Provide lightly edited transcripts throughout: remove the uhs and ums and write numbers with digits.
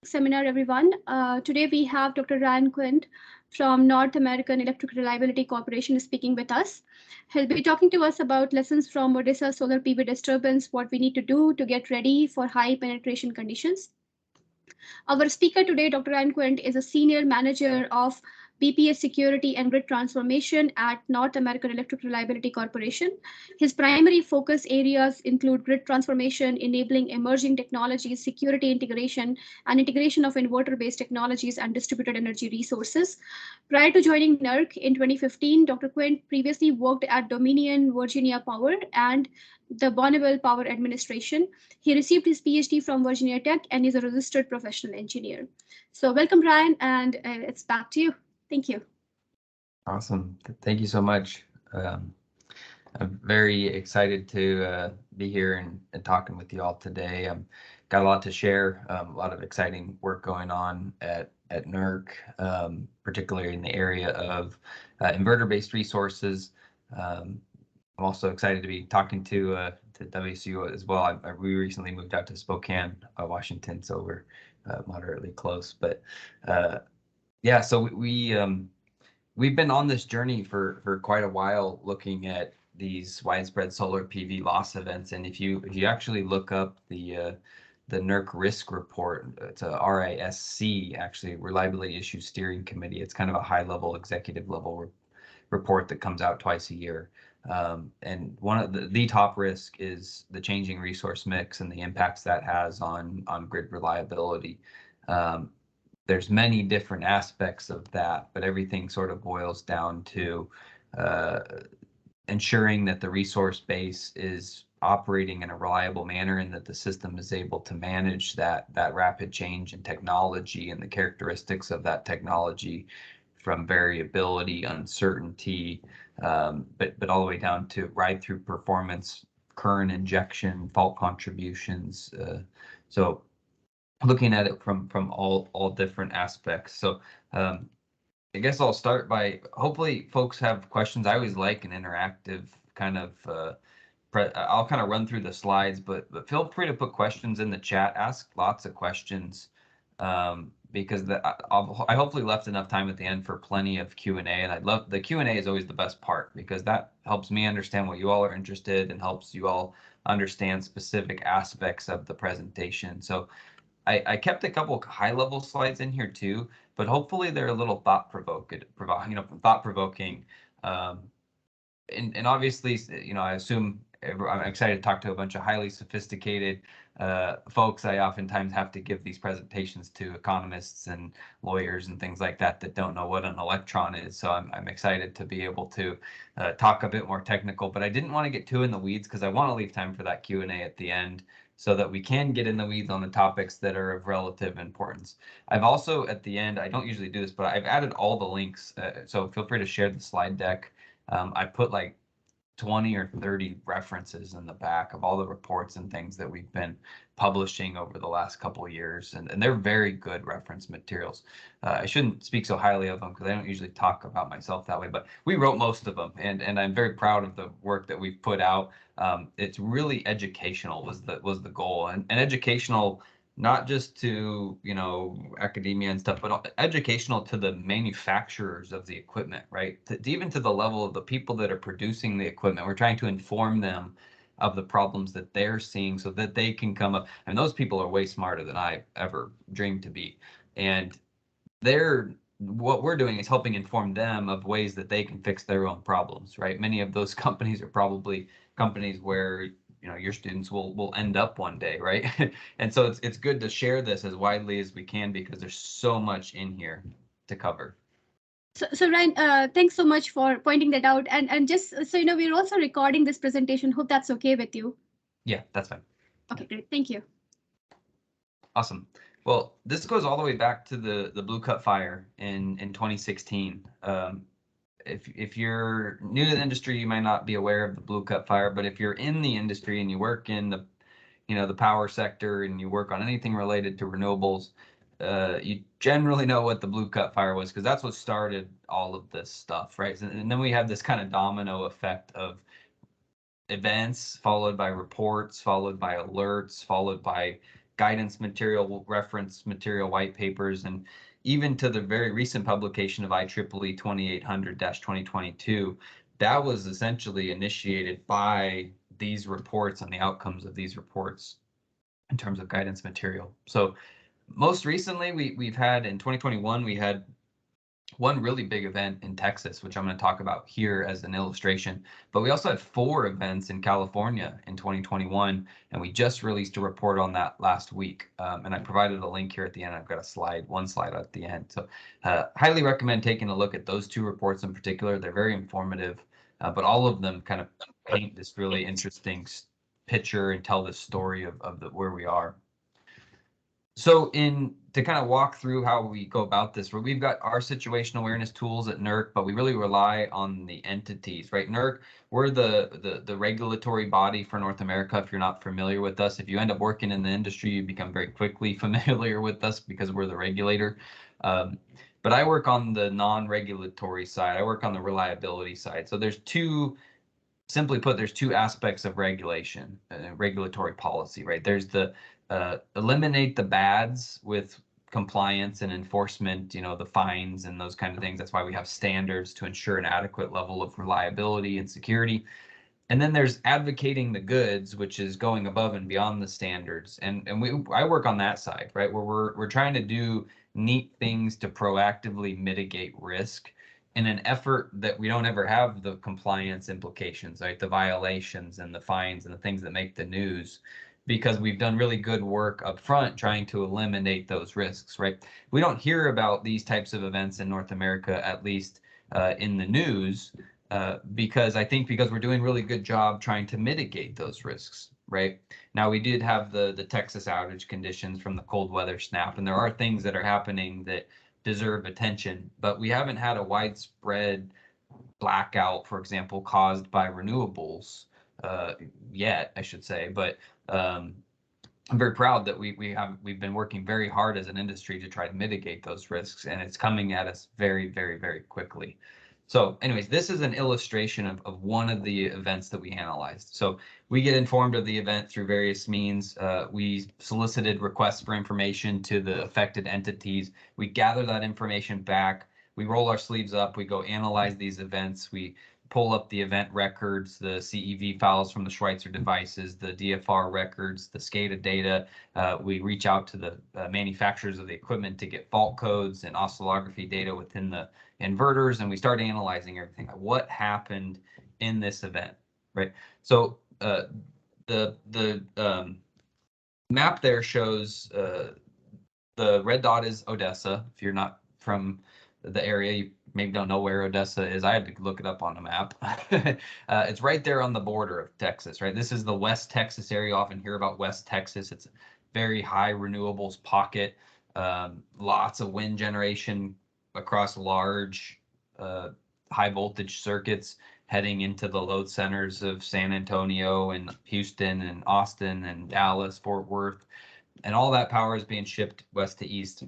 Seminar, everyone. Today we have Dr. Ryan Quint from North American Electric Reliability Corporation speaking with us. He'll be talking to us about lessons from Odessa solar PV disturbance, what we need to do to get ready for high penetration conditions. Our speaker today, Dr. Ryan Quint, is a senior manager of BPS Security and Grid Transformation at North American Electric Reliability Corporation. His primary focus areas include grid transformation, enabling emerging technologies, security integration, and integration of inverter-based technologies and distributed energy resources. Prior to joining NERC in 2015, Dr. Quint previously worked at Dominion Virginia Power and the Bonneville Power Administration. He received his PhD from Virginia Tech and is a registered professional engineer. So welcome, Ryan, and it's back to you. Thank you. Awesome. Thank you so much. I'm very excited to be here and talking with you all today. Got a lot to share, a lot of exciting work going on at NERC, particularly in the area of inverter-based resources. I'm also excited to be talking to WSU as well. We recently moved out to Spokane, Washington, so we're moderately close. But yeah, so we've been on this journey for quite a while, looking at these widespread solar PV loss events. And if you actually look up the NERC risk report, it's a RISC, actually, Reliability Issues Steering Committee. It's kind of a high-level, executive-level report that comes out twice a year. And one of the top risk is the changing resource mix and the impacts that has on grid reliability. There's many different aspects of that, but everything sort of boils down to ensuring that the resource base is operating in a reliable manner and that the system is able to manage that rapid change in technology and the characteristics of that technology, from variability, uncertainty, but all the way down to ride-through performance, current injection, fault contributions. So looking at it from all different aspects. So I guess I'll start by, hopefully folks have questions. I always like an interactive kind of, I'll kind of run through the slides, but feel free to put questions in the chat, ask lots of questions, because I hopefully left enough time at the end for plenty of Q&A, and I'd love, the Q&A is always the best part, because that helps me understand what you all are interested and helps you all understand specific aspects of the presentation. So I kept a couple of high-level slides in here too, but hopefully they're a little thought-provoking. And obviously, I assume I'm excited to talk to a bunch of highly sophisticated folks. I oftentimes have to give these presentations to economists and lawyers and things like that don't know what an electron is. So I'm excited to be able to talk a bit more technical, but I didn't want to get too in the weeds because I want to leave time for that Q&A at the end, so that we can get in the weeds on the topics that are of relative importance. I've also, at the end, I don't usually do this, but I've added all the links, so feel free to share the slide deck. I put like 20 or 30 references in the back of all the reports and things that we've been publishing over the last couple of years, and they're very good reference materials. I shouldn't speak so highly of them because I don't usually talk about myself that way, but we wrote most of them, and I'm very proud of the work that we've put out. It's really educational was the goal, and educational not just to academia and stuff, but educational to the manufacturers of the equipment, right? Even to the level of the people that are producing the equipment. We're trying to inform them of the problems that they're seeing so that they can come up. And those people are way smarter than I ever dreamed to be. And what we're doing is helping inform them of ways that they can fix their own problems, right? Many of those companies are probably companies where your students will end up one day, right? And so it's good to share this as widely as we can, because there's so much in here to cover. So Ryan, thanks so much for pointing that out. And just so you know, we're also recording this presentation. Hope that's okay with you. Yeah, that's fine. Okay, great. Thank you. Awesome. Well, this goes all the way back to the Blue Cut fire in 2016. If you're new to the industry, you might not be aware of the Blue Cut fire, but if you're in the industry and you work in the power sector and you work on anything related to renewables, you generally know what the Blue Cut fire was, because that's what started all of this stuff, right? And then we have this kind of domino effect of events followed by reports, followed by alerts, followed by guidance material, reference material, white papers, and even to the very recent publication of IEEE 2800-2022, that was essentially initiated by these reports and the outcomes of these reports in terms of guidance material. So most recently, we've had in 2021, we had one really big event in Texas, which I'm going to talk about here as an illustration. But we also had 4 events in California in 2021, and we just released a report on that last week. And I provided a link here at the end. I've got a slide, one slide at the end. So highly recommend taking a look at those 2 reports in particular. They're very informative, but all of them kind of paint this really interesting picture and tell the story of where we are. So to kind of walk through how we go about this, where we've got our situational awareness tools at NERC, but we really rely on the entities, right? NERC, we're the regulatory body for North America. If you're not familiar with us, if you end up working in the industry, you become very quickly familiar with us because we're the regulator. But I work on the non-regulatory side. I work on the reliability side. So there's simply put, there's 2 aspects of regulation, regulatory policy, right? There's the eliminate the bads with compliance and enforcement, the fines and those kind of things. That's why we have standards to ensure an adequate level of reliability and security. And then there's advocating the goods, which is going above and beyond the standards. And I work on that side, right, where we're trying to do neat things to proactively mitigate risk in an effort that we don't ever have the compliance implications, right, the violations and the fines and the things that make the news, because we've done really good work up front trying to eliminate those risks, right? We don't hear about these types of events in North America, at least in the news, because we're doing really good job trying to mitigate those risks, right? Now, we did have the Texas outage conditions from the cold weather snap, and there are things that are happening that deserve attention, but we haven't had a widespread blackout, for example, caused by renewables yet, I should say. But I'm very proud that we've been working very hard as an industry to try to mitigate those risks, and it's coming at us very, very, very quickly. So anyways, this is an illustration of one of the events that we analyzed. So we get informed of the event through various means. We solicited requests for information to the affected entities. We gather that information back. We roll our sleeves up. We go analyze these events. We pull up the event records, the CEV files from the Schweitzer devices, the DFR records, the SCADA data. We reach out to the manufacturers of the equipment to get fault codes and oscillography data within the inverters, and we start analyzing everything. What happened in this event, right? So the map there shows the red dot is Odessa. If you're not from the area, you maybe don't know where Odessa is. I had to look it up on a map. It's right there on the border of Texas, right? This is the West Texas area. You often hear about West Texas. It's a very high renewables pocket, lots of wind generation across large high voltage circuits heading into the load centers of San Antonio and Houston and Austin and Dallas, Fort Worth, and all that power is being shipped west to east.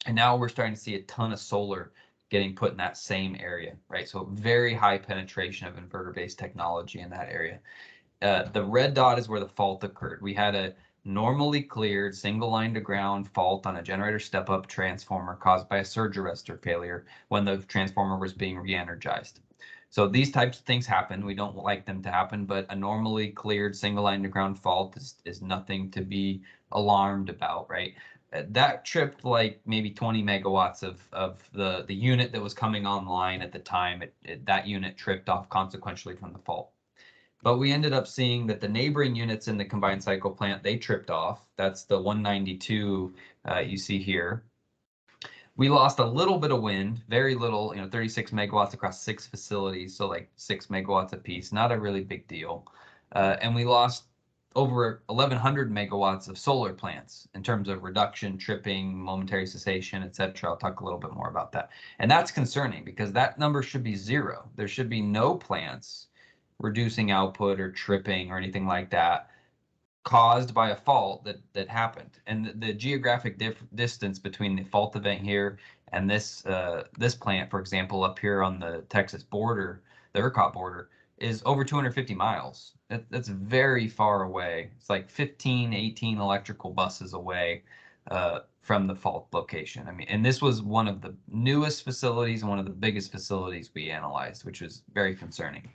And now we're starting to see a ton of solar getting put in that same area, right? So very high penetration of inverter-based technology in that area. The red dot is where the fault occurred. We had a normally cleared single line to ground fault on a generator step-up transformer caused by a surge arrestor failure when the transformer was being re-energized. So these types of things happen. We don't like them to happen, but a normally cleared single line to ground fault is nothing to be alarmed about, right? That tripped like maybe 20 megawatts of the unit that was coming online at the time. That unit tripped off consequentially from the fault. But we ended up seeing that the neighboring units in the combined cycle plant, they tripped off. That's the 192 you see here. We lost a little bit of wind, very little, 36 megawatts across 6 facilities, so like 6 megawatts apiece, not a really big deal. And we lost over 1,100 megawatts of solar plants in terms of reduction, tripping, momentary cessation, et cetera. I'll talk a little bit more about that. And that's concerning because that number should be 0. There should be no plants reducing output or tripping or anything like that caused by a fault that happened. And the geographic distance between the fault event here and this plant, for example, up here on the Texas border, the ERCOT border, is over 250 miles. That's very far away. It's like 15, 18 electrical buses away from the fault location. I mean, and this was one of the newest facilities and one of the biggest facilities we analyzed, which was very concerning.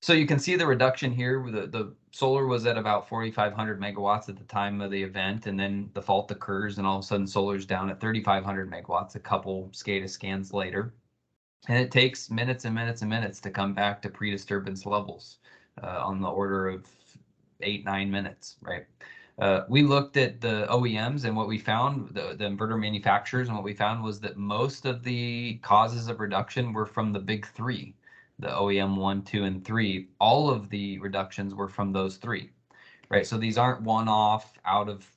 So you can see the reduction here. The solar was at about 4,500 megawatts at the time of the event, and then the fault occurs, and all of a sudden solar's down at 3,500 megawatts a couple SCADA scans later. And it takes minutes and minutes and minutes to come back to pre-disturbance levels on the order of 8-9 minutes, right? We looked at the OEMs, and what we found, the inverter manufacturers, and what we found was that most of the causes of reduction were from the big three, the OEM 1, 2, and 3. All of the reductions were from those three, right? So these aren't one-off out of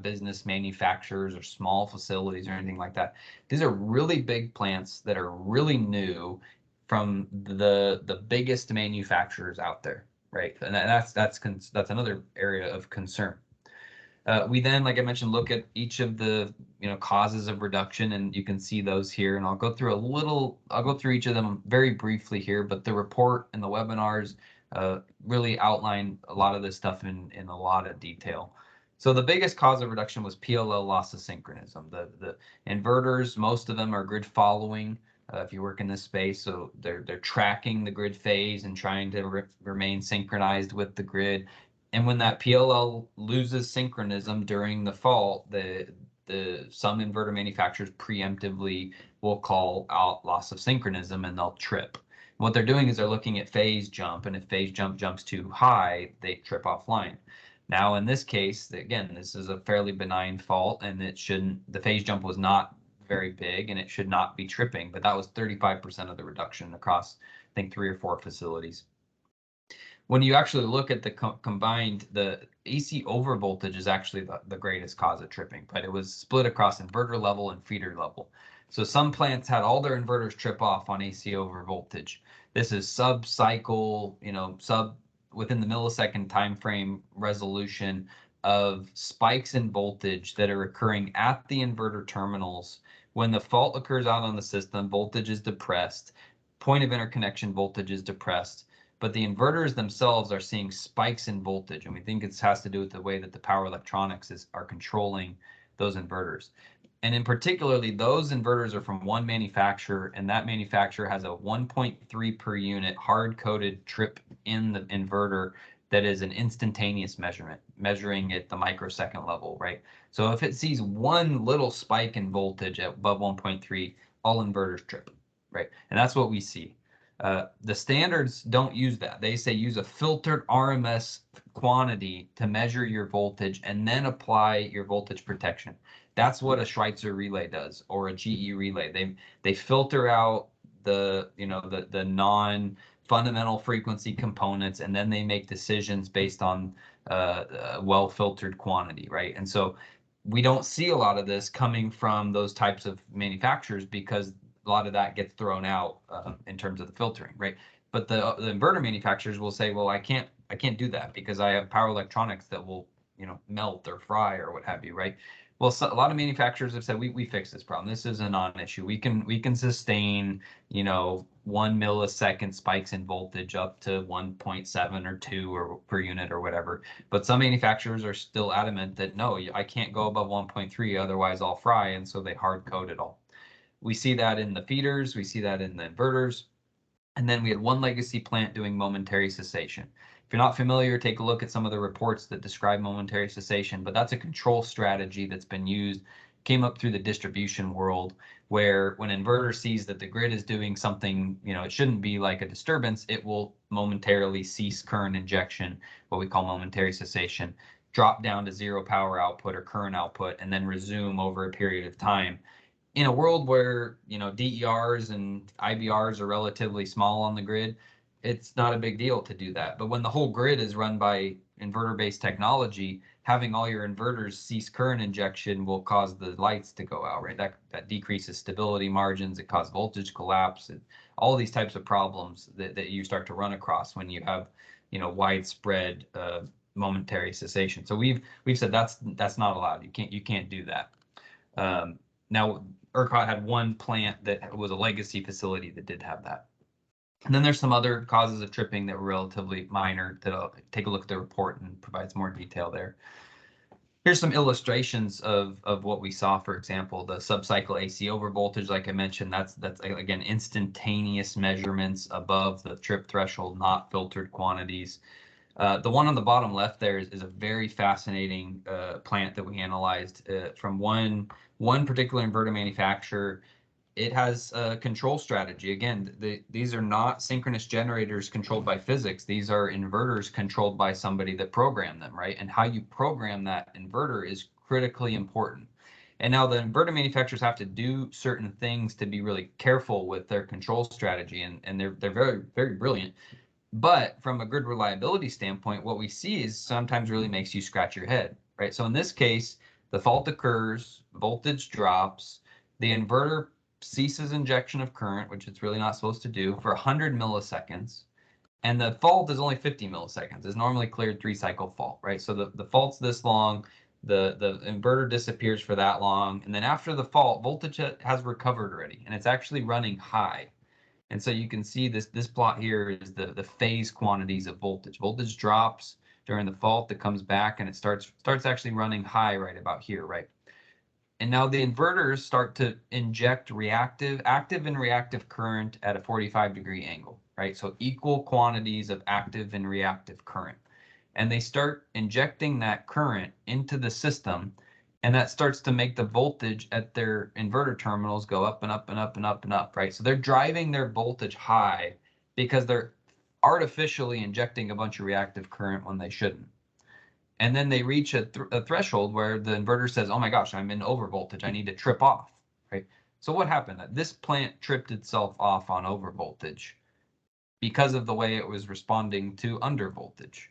business manufacturers or small facilities or anything like that. These are really big plants that are really new from the biggest manufacturers out there, right? And that's another area of concern. We then, like I mentioned, look at each of the causes of reduction, and you can see those here. And I'll go through each of them very briefly here, but the report and the webinars really outline a lot of this stuff in a lot of detail. So the biggest cause of reduction was PLL loss of synchronism. The inverters, most of them are grid following. If you work in this space, so they're tracking the grid phase and trying to remain synchronized with the grid. And when that PLL loses synchronism during the fault, some inverter manufacturers preemptively will call out loss of synchronism, and they'll trip. What they're doing is they're looking at phase jump, and if phase jump jumps too high, they trip offline. Now, in this case, again, this is a fairly benign fault, and the phase jump was not very big, and it should not be tripping, but that was 35% of the reduction across, I think, 3 or 4 facilities. When you actually look at the combined, the AC overvoltage is actually the greatest cause of tripping, but it was split across inverter level and feeder level. So some plants had all their inverters trip off on AC overvoltage. This is sub-cycle, within the millisecond time frame resolution of spikes in voltage that are occurring at the inverter terminals. When the fault occurs out on the system, voltage is depressed, point of interconnection voltage is depressed, but the inverters themselves are seeing spikes in voltage, and we think it has to do with the way that the power electronics are controlling those inverters. And in particularly, those inverters are from one manufacturer, and that manufacturer has a 1.3 per unit hard-coded trip in the inverter that is an instantaneous measurement, measuring at the microsecond level, right? So if it sees one little spike in voltage at above 1.3, all inverters trip, right? And that's what we see. The standards don't use that. They say use a filtered RMS quantity to measure your voltage and then apply your voltage protection. That's what a Schweitzer relay does, or a GE relay. They filter out the non-fundamental frequency components, and then they make decisions based on well-filtered quantity, right? And so we don't see a lot of this coming from those types of manufacturers because a lot of that gets thrown out in terms of the filtering, right? But the inverter manufacturers will say, well, I can't do that because I have power electronics that will melt or fry or what have you, right? Well, so a lot of manufacturers have said we fix this problem. This is a non-issue. We can sustain 1 millisecond spikes in voltage up to 1.7 or 2 or per unit or whatever. But some manufacturers are still adamant that no, I can't go above 1.3, otherwise I'll fry, and so they hard code it all. We see that in the feeders, we see that in the inverters, and then we had one legacy plant doing momentary cessation. If you're not familiar, take a look at some of the reports that describe momentary cessation, but that's a control strategy that's been used, came up through the distribution world, where when an inverter sees that the grid is doing something, it shouldn't be like a disturbance, it will momentarily cease current injection, what we call momentary cessation, drop down to 0 power output or current output, and then resume over a period of time. In a world where DERs and IBRs are relatively small on the grid, it's not a big deal to do that. But when the whole grid is run by inverter-based technology, having all your inverters cease current injection will cause the lights to go out, right? That decreases stability margins, it causes voltage collapse, and all these types of problems that you start to run across when you have widespread momentary cessation. So we've said that's not allowed. You can't do that. Now, ERCOT had one plant that was a legacy facility that did have that. And then there's some other causes of tripping that were relatively minor that I'll take a look at the report and provides more detail there. Here's some illustrations of what we saw. For example, the subcycle AC overvoltage, like I mentioned, that's again instantaneous measurements above the trip threshold, not filtered quantities. The one on the bottom left there is a very fascinating plant that we analyzed from one particular inverter manufacturer. It has a control strategy. Again, these are not synchronous generators controlled by physics. These are inverters controlled by somebody that programmed them, right? And how you program that inverter is critically important. And now the inverter manufacturers have to do certain things to be really careful with their control strategy, and they're very, very brilliant. But from a grid reliability standpoint, what we see is sometimes really makes you scratch your head, right? So in this case, the fault occurs, voltage drops, the inverter ceases injection of current, which it's really not supposed to do, for 100 milliseconds. And the fault is only 50 milliseconds. It's normally cleared 3-cycle fault, right? So the fault's this long, the inverter disappears for that long. And then after the fault, voltage has recovered already, and it's actually running high. And so you can see this plot here is the phase quantities of voltage. Voltage drops during the fault, that comes back, and it starts actually running high right about here, right? And now the inverters start to inject active and reactive current at a 45-degree angle, right? So equal quantities of active and reactive current. And they start injecting that current into the system, and that starts to make the voltage at their inverter terminals go up and up and up and up and up, right? So they're driving their voltage high because they're artificially injecting a bunch of reactive current when they shouldn't. And then they reach a threshold where the inverter says, oh my gosh, I'm in overvoltage, I need to trip off, right? So what happened? This plant tripped itself off on overvoltage because of the way it was responding to undervoltage,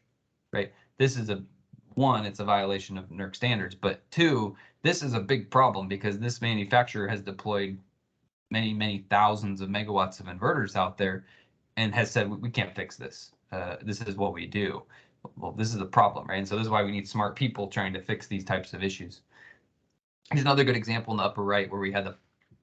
right? This is it's a violation of NERC standards, but two, this is a big problem because this manufacturer has deployed many, many thousands of megawatts of inverters out there and has said, we can't fix this. This is what we do. Well, this is a problem, right? And so this is why we need smart people trying to fix these types of issues. Here's another good example in the upper right where we had the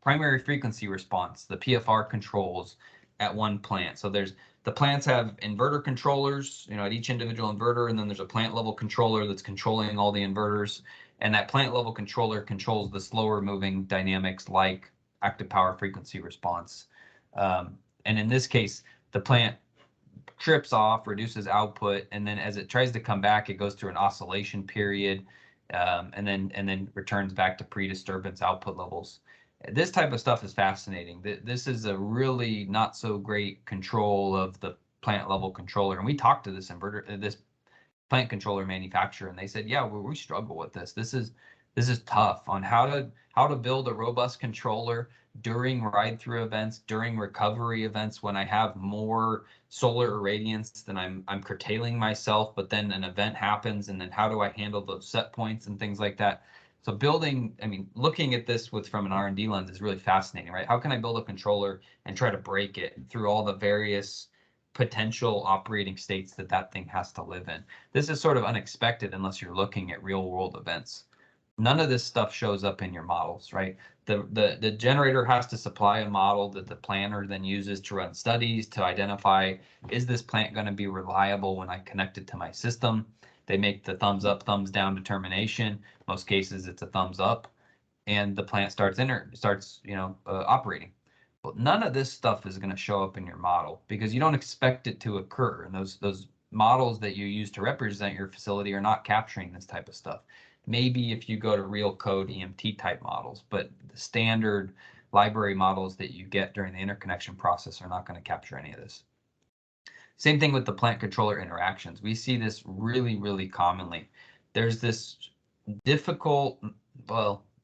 primary frequency response, the PFR controls at one plant. So the plants have inverter controllers, at each individual inverter, and then there's a plant level controller that's controlling all the inverters. And that plant level controller controls the slower moving dynamics like active power frequency response. And in this case, the plant trips off, reduces output, and then as it tries to come back, it goes through an oscillation period, and then returns back to pre-disturbance output levels. This type of stuff is fascinating. This is a really not so great control of the plant level controller. And we talked to this plant controller manufacturer, and they said, yeah, we struggle with this. This is tough on how to build a robust controller during ride-through events, during recovery events, when I have more solar irradiance than I'm curtailing myself, but then an event happens, and then how do I handle those set points and things like that. So looking at this from an R&D lens is really fascinating, right? How can I build a controller and try to break it through all the various potential operating states that thing has to live in? This is sort of unexpected unless you're looking at real world events. None of this stuff shows up in your models, right? The generator has to supply a model that the planner then uses to run studies to identify, is this plant going to be reliable when I connect it to my system? They make the thumbs up, thumbs down determination. Most cases it's a thumbs up, and the plant starts operating. But none of this stuff is going to show up in your model because you don't expect it to occur. And those models that you use to represent your facility are not capturing this type of stuff. Maybe if you go to real code EMT type models, but the standard library models that you get during the interconnection process are not going to capture any of this. Same thing with the plant controller interactions. We see this really, really commonly. There's this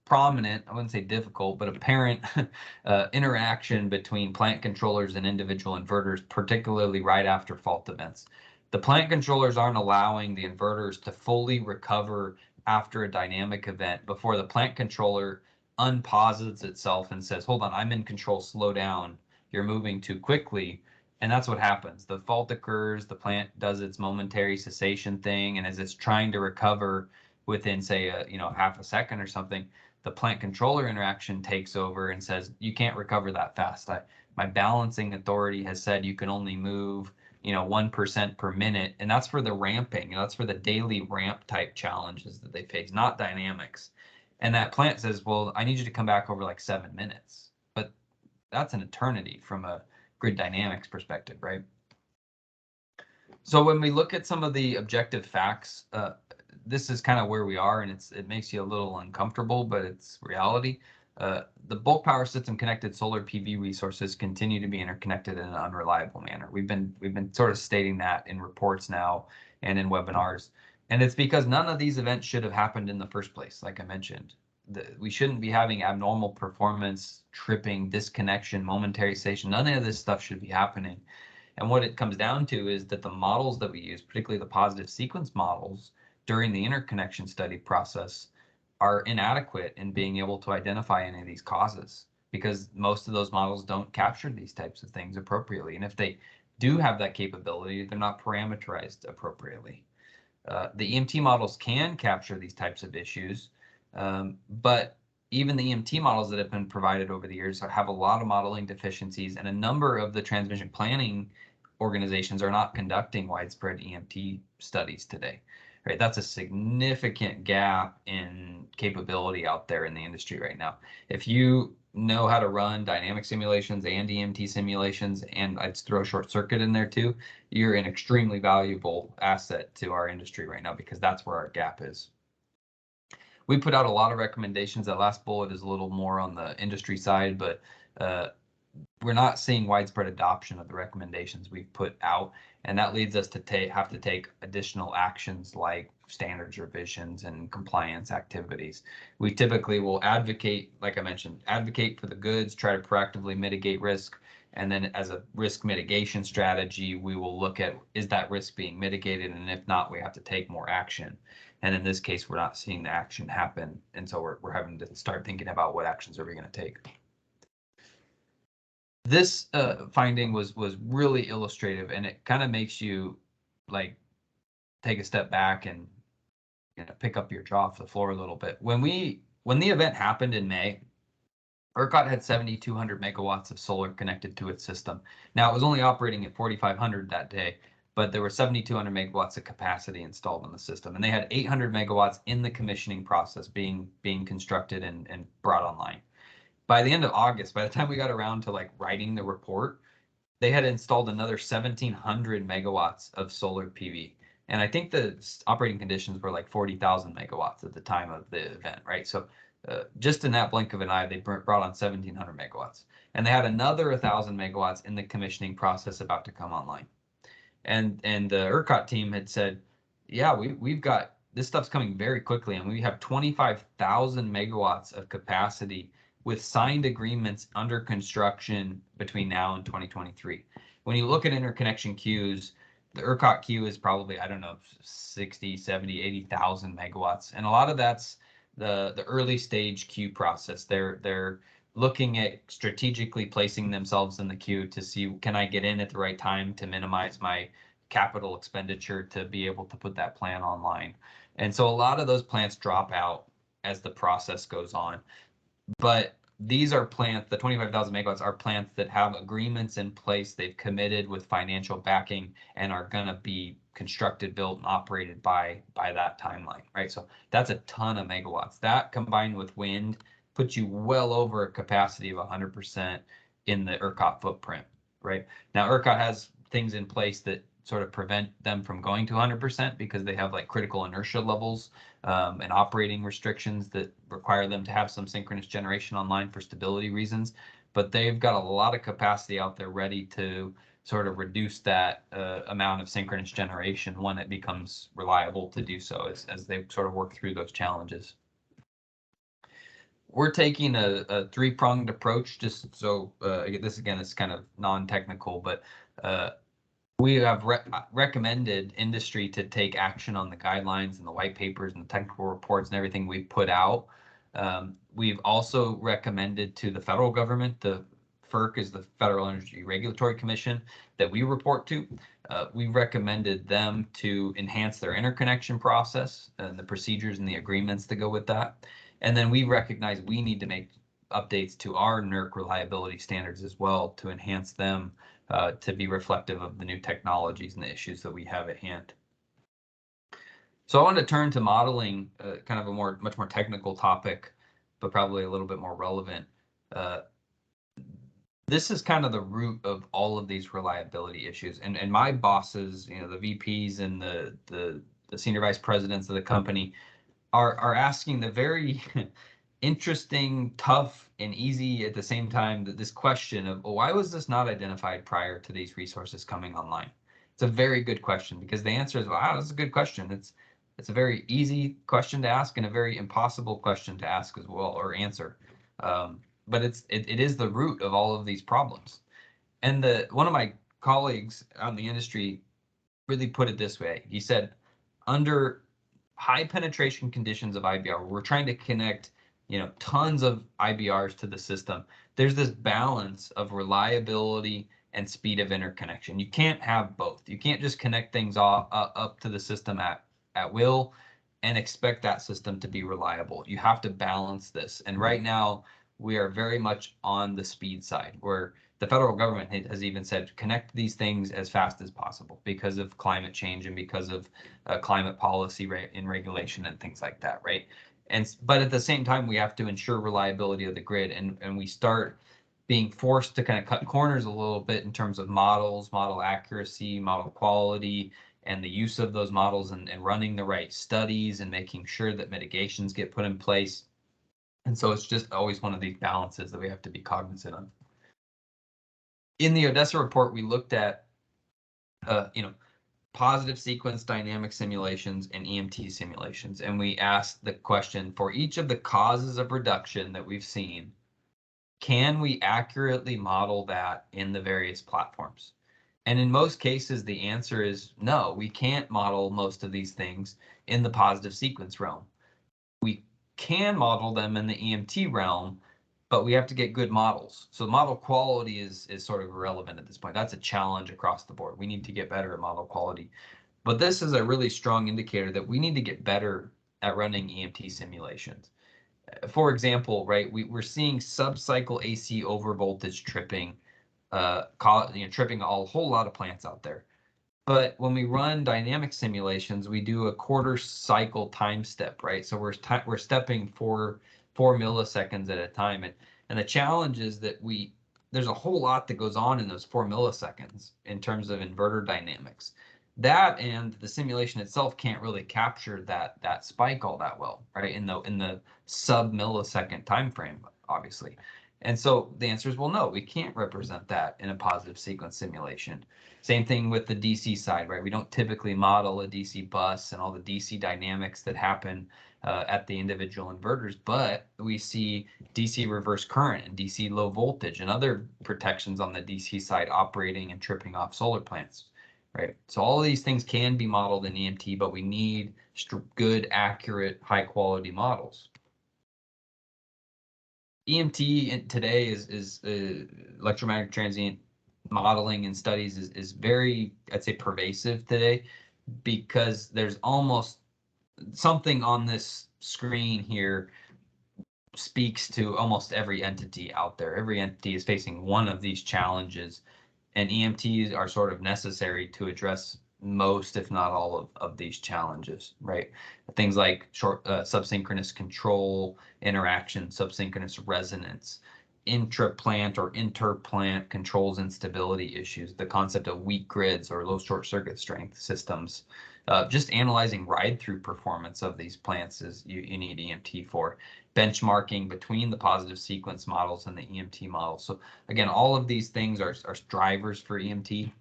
prominent, I wouldn't say difficult, but apparent interaction between plant controllers and individual inverters, particularly right after fault events. The plant controllers aren't allowing the inverters to fully recover after a dynamic event before the plant controller unposits itself and says, hold on, I'm in control, slow down, you're moving too quickly. And that's what happens. The fault occurs, the plant does its momentary cessation thing, and as it's trying to recover within, say, half a second or something, the plant controller interaction takes over and says, you can't recover that fast. My balancing authority has said you can only move, 1% per minute, and that's for the ramping. That's for the daily ramp type challenges that they face, not dynamics. And that plant says, well, I need you to come back over like 7 minutes, but that's an eternity from a grid dynamics perspective, right? So when we look at some of the objective facts, this is kind of where we are, and it makes you a little uncomfortable, but it's reality. The bulk power system connected solar PV resources continue to be interconnected in an unreliable manner. We've been sort of stating that in reports now and in webinars, and it's because none of these events should have happened in the first place. Like I mentioned, we shouldn't be having abnormal performance, tripping, disconnection, momentary cessation. None of this stuff should be happening. And what it comes down to is that the models that we use, particularly the positive sequence models during the interconnection study process, are inadequate in being able to identify any of these causes, because most of those models don't capture these types of things appropriately. And if they do have that capability, they're not parameterized appropriately. The EMT models can capture these types of issues, but even the EMT models that have been provided over the years have a lot of modeling deficiencies, and a number of the transmission planning organizations are not conducting widespread EMT studies today. Right, that's a significant gap in capability out there in the industry right now. If you know how to run dynamic simulations and EMT simulations, and I'd throw short circuit in there too, you're an extremely valuable asset to our industry right now, because that's where our gap is. We put out a lot of recommendations. That last bullet is a little more on the industry side, but we're not seeing widespread adoption of the recommendations we've put out, and that leads us to have to take additional actions like standards revisions and compliance activities. We typically will advocate, like I mentioned, advocate for the goods, try to proactively mitigate risk, and then as a risk mitigation strategy, we will look at, is that risk being mitigated, and if not, we have to take more action. And in this case, we're not seeing the action happen, and so we're having to start thinking about what actions are we going to take. This finding was really illustrative, and it kind of makes you like take a step back and pick up your jaw off the floor a little bit. When the event happened in May, ERCOT had 7,200 megawatts of solar connected to its system. Now, it was only operating at 4,500 that day, but there were 7,200 megawatts of capacity installed on the system, and they had 800 megawatts in the commissioning process being constructed and brought online. By the end of August, by the time we got around to like writing the report, they had installed another 1,700 megawatts of solar PV. And I think the operating conditions were like 40,000 megawatts at the time of the event, right? So just in that blink of an eye, they brought on 1,700 megawatts. And they had another 1,000 megawatts in the commissioning process about to come online. And the ERCOT team had said, yeah, we've got, this stuff's coming very quickly, and we have 25,000 megawatts of capacity with signed agreements under construction between now and 2023. When you look at interconnection queues, the ERCOT queue is probably, I don't know, 60, 70, 80,000 megawatts. And a lot of that's the early stage queue process. They're looking at strategically placing themselves in the queue to see, can I get in at the right time to minimize my capital expenditure to be able to put that plant online. And so a lot of those plants drop out as the process goes on. But these are plants, the 25,000 megawatts are plants that have agreements in place. They've committed with financial backing and are going to be constructed, built, and operated by that timeline, right? So that's a ton of megawatts. That combined with wind puts you well over a capacity of 100% in the ERCOT footprint, right? Now, ERCOT has things in place that sort of prevent them from going to 100% because they have like critical inertia levels and operating restrictions that require them to have some synchronous generation online for stability reasons. But they've got a lot of capacity out there ready to sort of reduce that amount of synchronous generation when it becomes reliable to do so, as they sort of work through those challenges. We're taking a three-pronged approach, just so this again is kind of non-technical, but we have recommended industry to take action on the guidelines and the white papers and the technical reports and everything we've put out. We've also recommended to the federal government, the FERC is the Federal Energy Regulatory Commission that we report to. We recommended them to enhance their interconnection process and the procedures and the agreements that go with that. And then we recognize we need to make updates to our NERC reliability standards as well to enhance them to be reflective of the new technologies and the issues that we have at hand. So I want to turn to modeling, kind of a much more technical topic, but probably a little bit more relevant. This is kind of the root of all of these reliability issues. And my bosses, the VPs and the senior vice presidents of the company are asking the very interesting, tough, and easy at the same time this question of, well, why was this not identified prior to these resources coming online? It's a very good question, because the answer is, wow, that's a good question. It's a very easy question to ask and a very impossible question to ask as well, or answer. But it is the root of all of these problems. And one of my colleagues out in the industry really put it this way. He said, under high penetration conditions of IBR, we're trying to connect tons of IBRs to the system. There's this balance of reliability and speed of interconnection. You can't have both. You can't just connect things up to the system at will and expect that system to be reliable. You have to balance this. And right now, we are very much on the speed side, where the federal government has even said connect these things as fast as possible because of climate change and because of climate policy and regulation and things like that, right? But at the same time, we have to ensure reliability of the grid, and we start being forced to kind of cut corners a little bit in terms of models, model accuracy, model quality, and the use of those models, and running the right studies and making sure that mitigations get put in place. And so it's just always one of these balances that we have to be cognizant of. In the Odessa report, we looked at, positive sequence dynamic simulations and EMT simulations, and we asked the question, for each of the causes of reduction that we've seen, can we accurately model that in the various platforms? And in most cases, the answer is no, we can't model most of these things in the positive sequence realm. We can model them in the EMT realm, but we have to get good models. So model quality is sort of irrelevant at this point. That's a challenge across the board. We need to get better at model quality. But this is a really strong indicator that we need to get better at running EMT simulations. For example, right, we're seeing sub-cycle AC overvoltage tripping, tripping a whole lot of plants out there. But when we run dynamic simulations, we do a quarter cycle time step, right? So we're stepping 4 milliseconds at a time, and the challenge is that there's a whole lot that goes on in those 4 milliseconds in terms of inverter dynamics. That and the simulation itself can't really capture that spike all that well, right? In the sub millisecond time frame, obviously. And so the answer is, well, no, we can't represent that in a positive sequence simulation. Same thing with the DC side, right? We don't typically model a DC bus and all the DC dynamics that happen at the individual inverters, but we see DC reverse current and DC low voltage and other protections on the DC side operating and tripping off solar plants, right? So all of these things can be modeled in EMT, but we need good, accurate, high quality models. EMT today is electromagnetic transient modeling and studies is very, I'd say, pervasive today, because there's almost something on this screen here speaks to almost every entity out there. Every entity is facing one of these challenges, and EMTs are sort of necessary to address most, if not all, of these challenges, right? Things like short subsynchronous control, interaction, subsynchronous resonance, intra-plant or inter-plant controls and stability issues, the concept of weak grids or low short circuit strength systems. Just analyzing ride-through performance of these plants is you need EMT for. Benchmarking between the positive sequence models and the EMT models. So again, all of these things are drivers for EMT.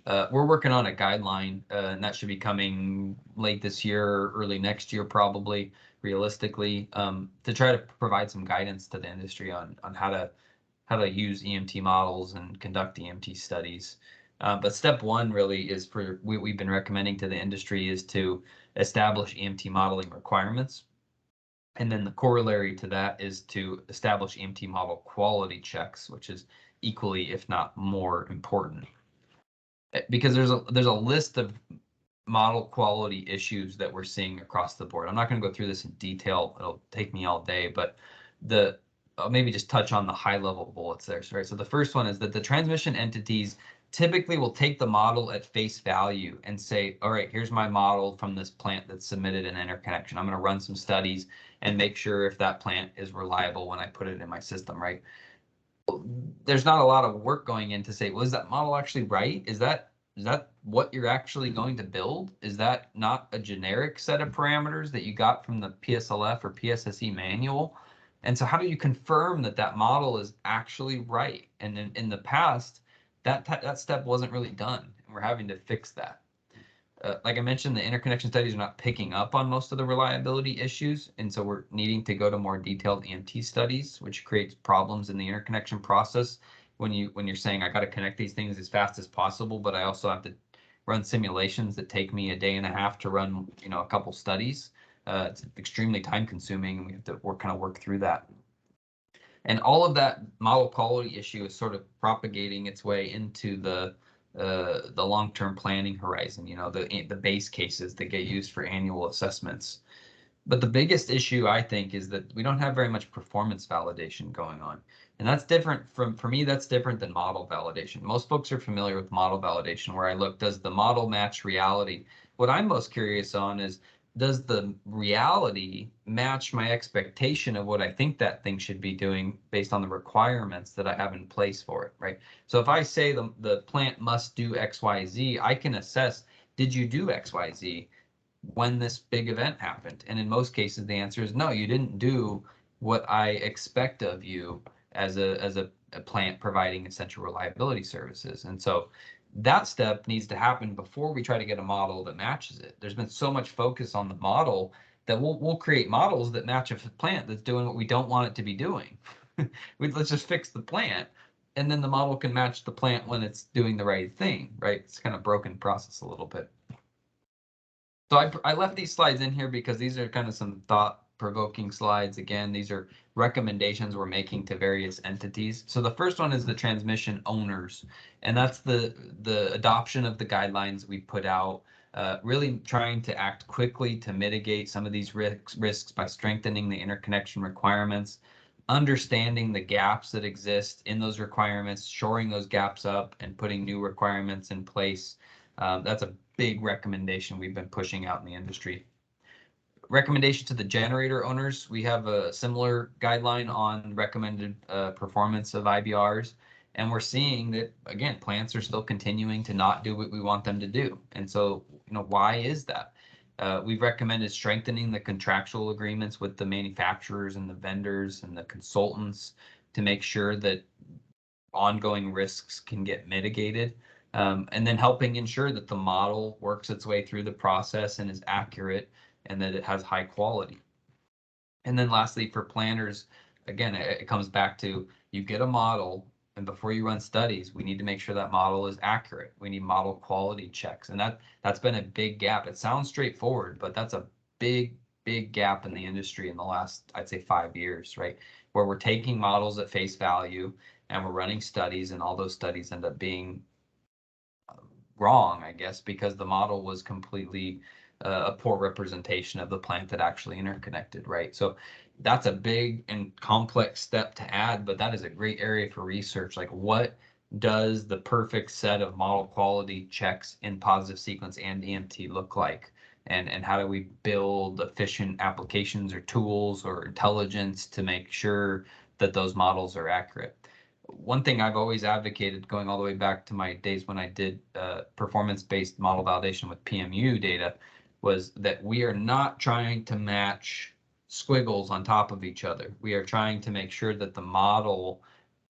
We're working on a guideline, and that should be coming late this year or early next year, probably, realistically, to try to provide some guidance to the industry on how to use EMT models and conduct EMT studies. But step one really is for what we've been recommending to the industry is to establish EMT modeling requirements. And then the corollary to that is to establish EMT model quality checks, which is equally, if not more, important. Because there's a list of model quality issues that we're seeing across the board. I'm not going to go through this in detail. It'll take me all day, but I'll maybe just touch on the high level bullets there. Right. So the first one is that the transmission entities typically will take the model at face value and say, all right, here's my model from this plant that's submitted an interconnection. I'm going to run some studies and make sure if that plant is reliable when I put it in my system, right? There's not a lot of work going in to say, well, is that model actually right? Is that what you're actually going to build? Is that not a generic set of parameters that you got from the PSLF or PSSE manual? And so how do you confirm that that model is actually right? And in the past, that step wasn't really done, and we're having to fix that. Like I mentioned, the interconnection studies are not picking up on most of the reliability issues, and so we're needing to go to more detailed EMT studies, which creates problems in the interconnection process. When you're saying I got to connect these things as fast as possible, but I also have to run simulations that take me a day and a half to run, a couple studies. It's extremely time consuming, and we have to work through that. And all of that model quality issue is sort of propagating its way into the long-term planning horizon, the base cases that get used for annual assessments. But the biggest issue, I think, is that we don't have very much performance validation going on. And that's different for me, that's different than model validation. Most folks are familiar with model validation, where I look, does the model match reality? What I'm most curious on is, does the reality match my expectation of what I think that thing should be doing based on the requirements that I have in place for it, right? So if I say the plant must do XYZ, I can assess, did you do XYZ when this big event happened? And in most cases, the answer is no, you didn't do what I expect of you as a plant providing essential reliability services. And so that step needs to happen before we try to get a model that matches it. There's been so much focus on the model that we'll create models that match a plant that's doing what we don't want it to be doing. Let's just fix the plant, and then the model can match the plant when it's doing the right thing, right? It's kind of broken process a little bit. So I left these slides in here because these are kind of some thought-provoking slides. Again, these are recommendations we're making to various entities. So the first one is the transmission owners, and that's the adoption of the guidelines we put out, really trying to act quickly to mitigate some of these risks by strengthening the interconnection requirements, understanding the gaps that exist in those requirements, shoring those gaps up, and putting new requirements in place. That's a big recommendation we've been pushing out in the industry. Recommendation to the generator owners, we have a similar guideline on recommended performance of IBRs, and we're seeing that, again, plants are still continuing to not do what we want them to do. And so, why is that? We've recommended strengthening the contractual agreements with the manufacturers and the vendors and the consultants to make sure that ongoing risks can get mitigated. And then helping ensure that the model works its way through the process and is accurate and that it has high quality. And then lastly, for planners, again, it comes back to, you get a model, and before you run studies, we need to make sure that model is accurate. We need model quality checks, and that's been a big gap. It sounds straightforward, but that's a big gap in the industry in the last, I'd say, 5 years, right? Where we're taking models at face value and we're running studies, and all those studies end up being wrong, I guess, because the model was completely a poor representation of the plant that actually interconnected, right? So that's a big and complex step to add, but that is a great area for research. Like, what does the perfect set of model quality checks in positive sequence and EMT look like? And how do we build efficient applications or tools or intelligence to make sure that those models are accurate? One thing I've always advocated, going all the way back to my days when I did performance-based model validation with PMU data, was that we are not trying to match squiggles on top of each other. We are trying to make sure that the model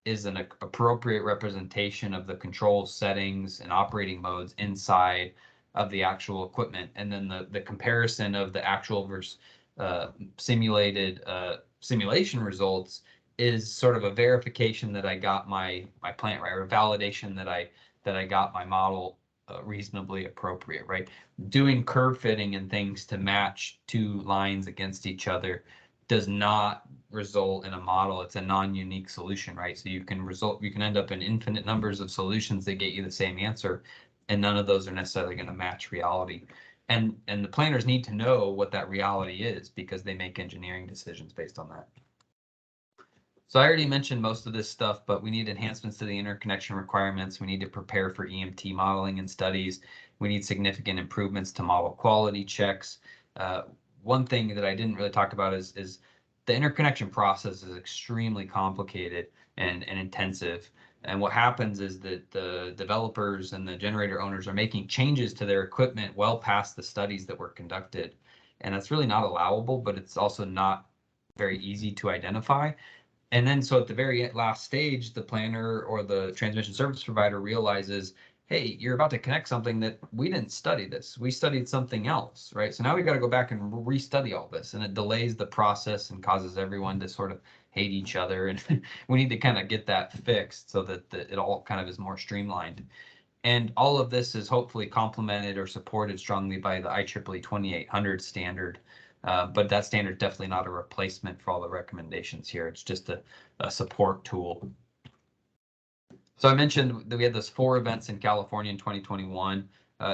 is an appropriate representation of the control settings and operating modes inside of the actual equipment. And then the comparison of the actual versus simulated simulation results is sort of a verification that I got my plant right, or a validation that I got my model reasonably appropriate, right? Doing curve fitting and things to match two lines against each other does not result in a model. It's a non-unique solution, right? So you can end up in infinite numbers of solutions that get you the same answer, and none of those are necessarily going to match reality. And the planners need to know what that reality is, because they make engineering decisions based on that. So I already mentioned most of this stuff, but we need enhancements to the interconnection requirements. We need to prepare for EMT modeling and studies. We need significant improvements to model quality checks. One thing that I didn't really talk about is the interconnection process is extremely complicated and intensive. And what happens is that the developers and the generator owners are making changes to their equipment well past the studies that were conducted. And that's really not allowable, but it's also not very easy to identify. And then so at the very last stage, the planner or the transmission service provider realizes, hey, you're about to connect something that we didn't study this. We studied something else, right? So now we got to go back and restudy all this, and it delays the process and causes everyone to sort of hate each other. And we need to kind of get that fixed so that it all kind of is more streamlined. And all of this is hopefully complemented or supported strongly by the IEEE 2800 standard. But that standard is definitely not a replacement for all the recommendations here. It's just a support tool. So I mentioned that we had those 4 events in California in 2021.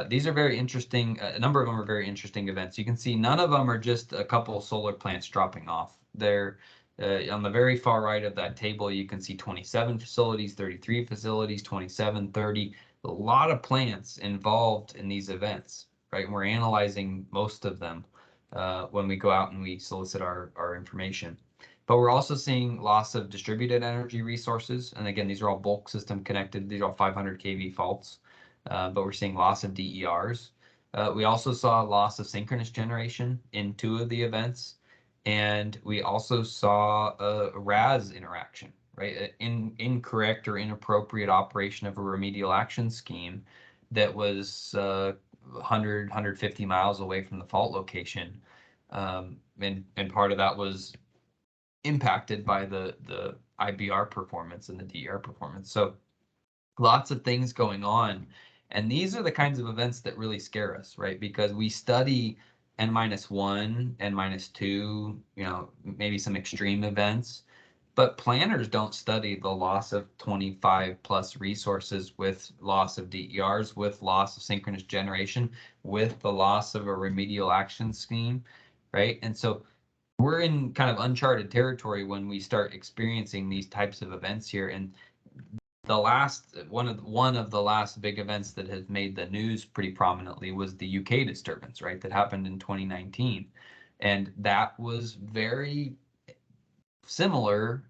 These are very interesting. A number of them are very interesting events. You can see none of them are just a couple of solar plants dropping off. They're on the very far right of that table, you can see 27 facilities, 33 facilities, 27, 30. A lot of plants involved in these events, right? And we're analyzing most of them when we go out and we solicit our information. But we're also seeing loss of distributed energy resources. And again, these are all bulk system connected. These are all 500 kV faults, but we're seeing loss of DERs. We also saw loss of synchronous generation in 2 of the events. And we also saw a RAS interaction, right? Incorrect or inappropriate operation of a remedial action scheme that was 100, 150 miles away from the fault location. And part of that was impacted by the IBR performance and the DER performance. So lots of things going on. And these are the kinds of events that really scare us, right? Because we study N-1, N-2, maybe some extreme events, but planners don't study the loss of 25 plus resources with loss of DERs, with loss of synchronous generation, with the loss of a remedial action scheme, right? And so we're in kind of uncharted territory when we start experiencing these types of events here. And the last one of the last big events that has made the news pretty prominently was the UK disturbance, right? That happened in 2019. And that was very similar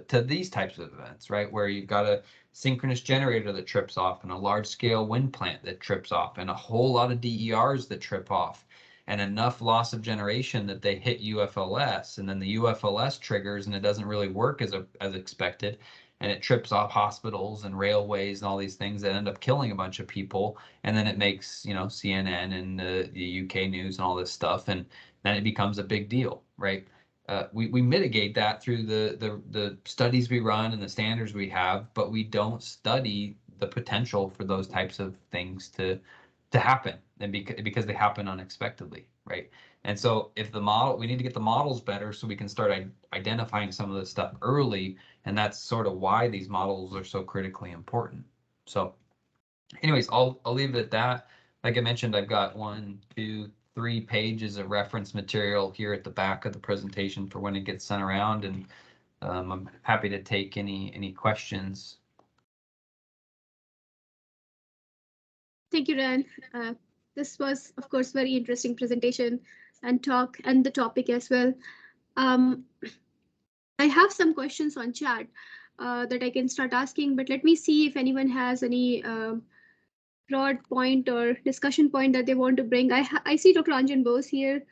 to these types of events, right? Where you've got a synchronous generator that trips off and a large scale wind plant that trips off and a whole lot of DERs that trip off and enough loss of generation that they hit UFLS, and then the UFLS triggers and it doesn't really work as expected, and it trips off hospitals and railways and all these things that end up killing a bunch of people, and then it makes CNN and the UK news and all this stuff, and then it becomes a big deal, right? We mitigate that through the studies we run and the standards we have, but we don't study the potential for those types of things to happen, and because they happen unexpectedly, right? And so if we need to get the models better so we can start identifying some of this stuff early, and that's sort of why these models are so critically important. So anyways, I'll leave it at that. Like I mentioned, I've got 1, 2, 3 pages of reference material here at the back of the presentation for when it gets sent around, and I'm happy to take any questions. Thank you, Ran. This was, of course, very interesting presentation and talk, and the topic as well. I have some questions on chat that I can start asking, but let me see if anyone has any broad point or discussion point that they want to bring. I see Dr. Anjan Bose here.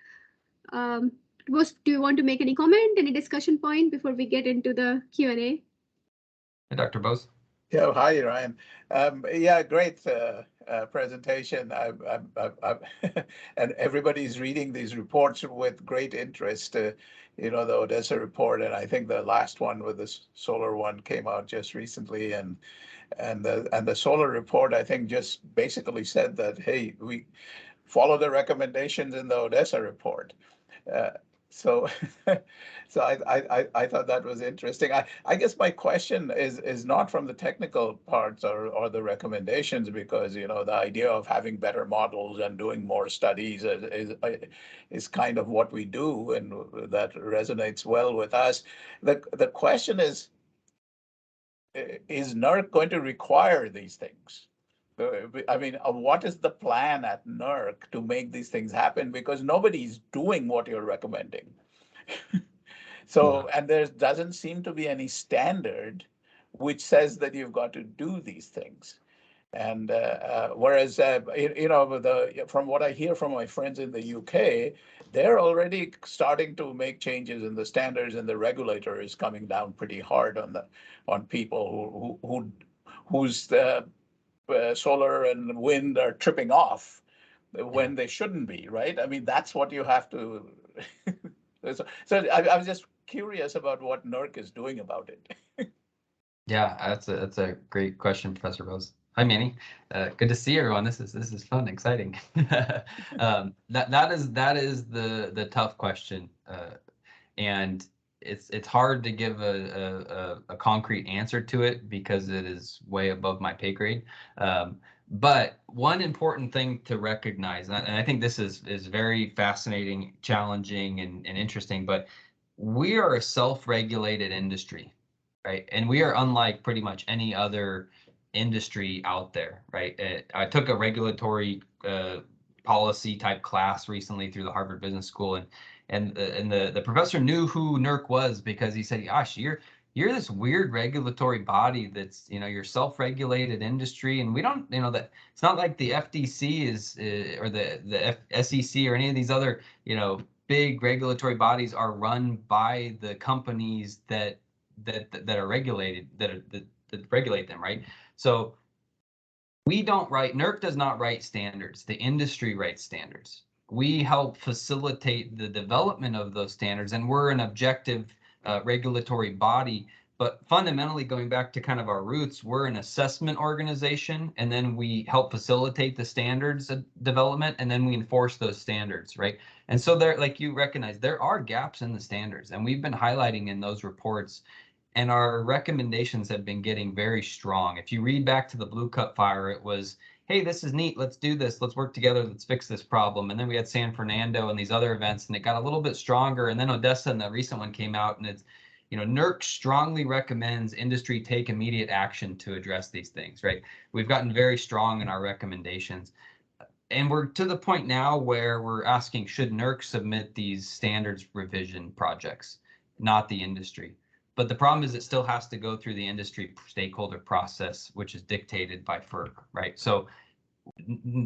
Bose, do you want to make any comment, any discussion point before we get into the Q&A? Hey, Dr. Bose. Yeah, hi, Ryan. Yeah, great presentation. And everybody's reading these reports with great interest. The Odessa report, and I think the last one with the solar one came out just recently, and the solar report, I think, just basically said that, hey, we follow the recommendations in the Odessa report. So, so I thought that was interesting. I guess my question is not from the technical parts or the recommendations, because the idea of having better models and doing more studies is kind of what we do, and that resonates well with us. The question is NERC going to require these things? I mean, what is the plan at NERC to make these things happen? Because nobody's doing what you're recommending. So, and there doesn't seem to be any standard which says that you've got to do these things. And whereas, from what I hear from my friends in the UK, they're already starting to make changes in the standards, and the regulator is coming down pretty hard on people whose solar and wind are tripping off when they shouldn't be, right? I mean, that's what you have to. So I was just curious about what NERC is doing about it. Yeah, that's a great question, Professor Rose. Hi, Manny. Good to see everyone. This is fun, exciting. That is the tough question, and it's hard to give a concrete answer to it because it is way above my pay grade. But one important thing to recognize, and I think this is very fascinating, challenging, and interesting, but we are a self-regulated industry, right? And we are unlike pretty much any other industry out there, right? I took a regulatory policy type class recently through the Harvard Business School, and the professor knew who NERC was because he said, "Gosh, you're this weird regulatory body that's you're self-regulated industry, and we don't that it's not like the FDC is or the SEC or any of these other big regulatory bodies are run by the companies that are regulated that regulate them, right? So we don't write, NERC does not write standards. The industry writes standards. We help facilitate the development of those standards, and we're an objective regulatory body. But fundamentally, going back to kind of our roots, we're an assessment organization, and then we help facilitate the standards development, and then we enforce those standards, right? And so there, like you recognize, there are gaps in the standards, and we've been highlighting in those reports, and our recommendations have been getting very strong. If you read back to the Blue Cup fire, it was, hey, this is neat, let's do this, let's work together, let's fix this problem. And then we had San Fernando and these other events, and it got a little bit stronger. And then Odessa and the recent one came out, and it's, NERC strongly recommends industry take immediate action to address these things, right? We've gotten very strong in our recommendations. And we're to the point now where we're asking, should NERC submit these standards revision projects, not the industry? But the problem is it still has to go through the industry stakeholder process, which is dictated by FERC, right? So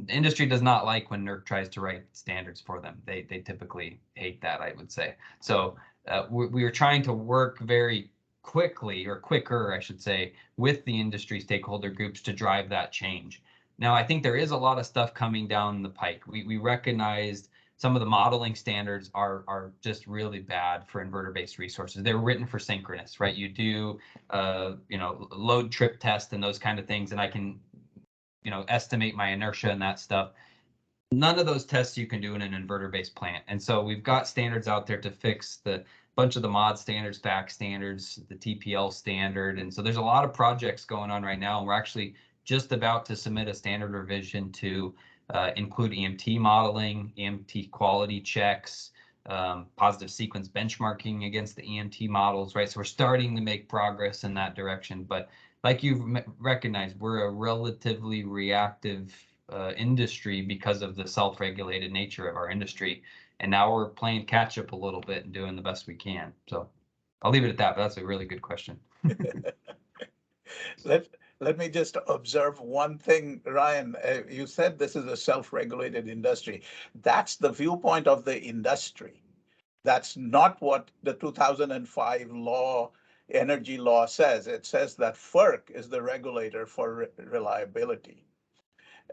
industry does not like when NERC tries to write standards for them. They typically hate that, I would say. So we are trying to work very quickly, or quicker, I should say, with the industry stakeholder groups to drive that change. Now, I think there is a lot of stuff coming down the pike. We recognized some of the modeling standards are just really bad for inverter-based resources. They're written for synchronous, right? You do, load trip test and those kind of things, and I can, estimate my inertia and that stuff. None of those tests you can do in an inverter-based plant. And so we've got standards out there to fix the bunch of the mod standards, FAC standards, the TPL standard. And so there's a lot of projects going on right now, and we're actually just about to submit a standard revision to include EMT modeling, EMT quality checks, positive sequence benchmarking against the EMT models, right? So we're starting to make progress in that direction. But like you've recognized, we're a relatively reactive industry because of the self-regulated nature of our industry. And now we're playing catch up a little bit and doing the best we can. So I'll leave it at that, but that's a really good question. Let me just observe one thing, Ryan. You said this is a self-regulated industry. That's the viewpoint of the industry. That's not what the 2005 energy law says. It says that FERC is the regulator for reliability,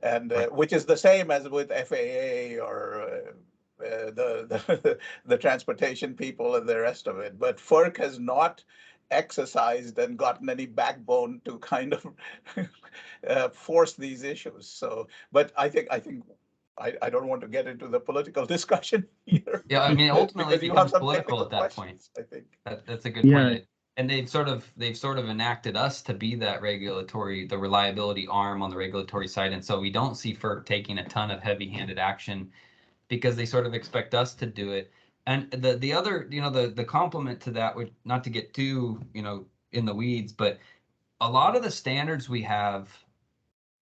and which is the same as with FAA or the transportation people and the rest of it. But FERC has not exercised and gotten any backbone to kind of force these issues. So, but I think I don't want to get into the political discussion here. Yeah, I mean, ultimately it because you have becomes some political technical at that point. questions, I think. That's a good point. And they've sort of enacted us to be that the reliability arm on the regulatory side. And so we don't see FERC taking a ton of heavy-handed action because they sort of expect us to do it. And the other, the complement to that, would not to get too, in the weeds, but a lot of the standards we have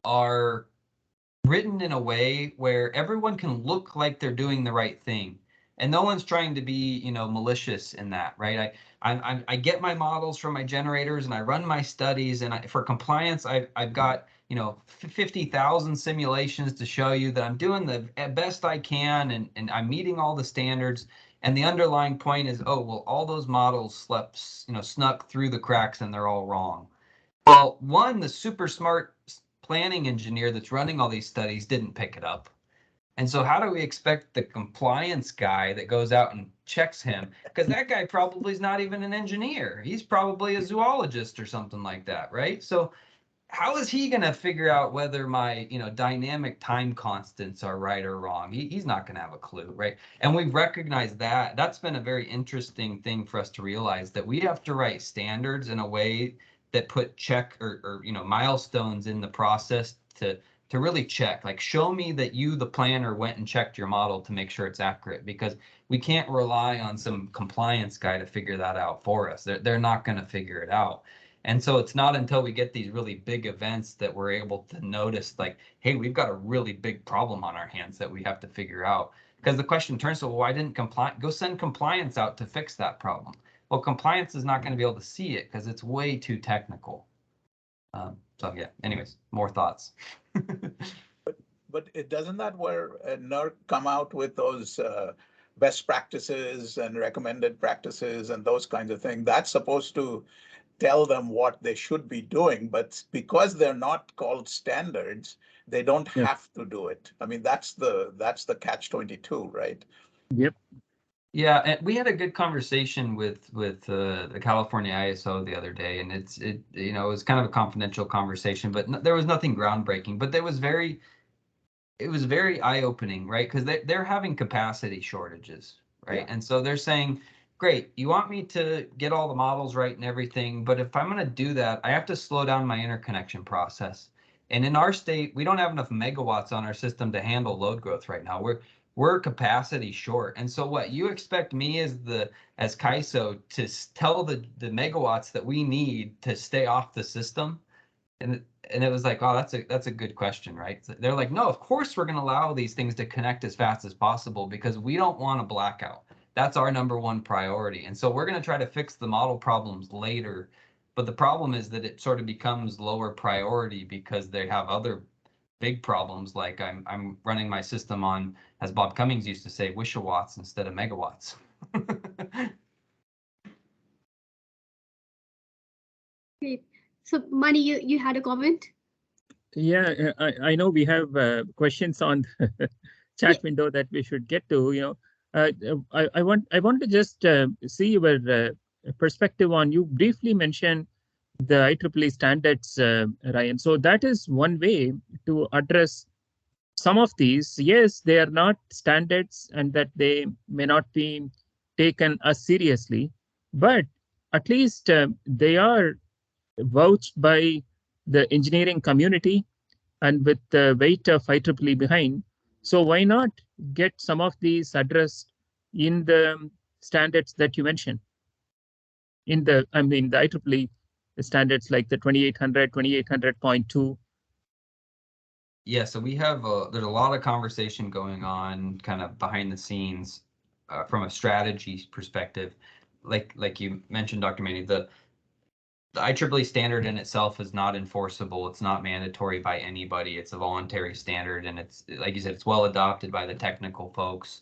are written in a way where everyone can look like they're doing the right thing, and no one's trying to be, malicious in that, right? I get my models from my generators and I run my studies, and for compliance, I've got 50,000 simulations to show you that I'm doing the best I can, and I'm meeting all the standards. And the underlying point is, oh well, all those models snuck through the cracks and they're all wrong. Well, one, the super smart planning engineer that's running all these studies didn't pick it up. And so how do we expect the compliance guy that goes out and checks him? Because that guy probably is not even an engineer. He's probably a zoologist or something like that, right? So how is he going to figure out whether my, dynamic time constants are right or wrong? He's not going to have a clue, right? And we've recognized that. That's been a very interesting thing for us to realize, that we have to write standards in a way that put check or milestones in the process to really check, like, show me that you, the planner, went and checked your model to make sure it's accurate, because we can't rely on some compliance guy to figure that out for us. They're not going to figure it out. And so it's not until we get these really big events that we're able to notice, like, hey, we've got a really big problem on our hands that we have to figure out. Because the question turns to, well, why didn't go send compliance out to fix that problem? Well, compliance is not going to be able to see it because it's way too technical. So yeah, anyways, more thoughts. But it doesn't that where NERC come out with those best practices and recommended practices and those kinds of things? That's supposed to tell them what they should be doing, but because they're not called standards, they don't have to do it. I mean, that's the catch-22, right? Yep. Yeah, and we had a good conversation with the California ISO the other day, and it was kind of a confidential conversation, but there was nothing groundbreaking. But it was very eye-opening, right? Because they're having capacity shortages, right? Yeah. And so they're saying, great, you want me to get all the models right and everything, but if I'm going to do that, I have to slow down my interconnection process. And in our state, we don't have enough megawatts on our system to handle load growth right now. We're capacity short. And so what you expect me as CAISO to tell the megawatts that we need to stay off the system? And it was like, oh, that's a good question, right? So they're like, no, of course we're going to allow these things to connect as fast as possible because we don't want a blackout. That's our #1 priority. And so we're going to try to fix the model problems later. But the problem is that it sort of becomes lower priority because they have other big problems, like I'm running my system on, as Bob Cummings used to say, wishawatts instead of megawatts. Great. So Mani, you had a comment? Yeah, I know we have questions on the chat window that we should get to. I want to just see your perspective on, you briefly mentioned the IEEE standards, Ryan. So that is one way to address some of these. Yes, they are not standards and that they may not be taken as seriously, but at least they are vouched by the engineering community and with the weight of IEEE behind. So why not get some of these addressed in the standards that you mentioned? The IEEE standards like the 2800, 2800.2. Yeah, so we have there's a lot of conversation going on kind of behind the scenes from a strategy perspective. Like you mentioned, Dr. Mani, the IEEE standard in itself is not enforceable. It's not mandatory by anybody. It's a voluntary standard, and it's, like you said, it's well adopted by the technical folks.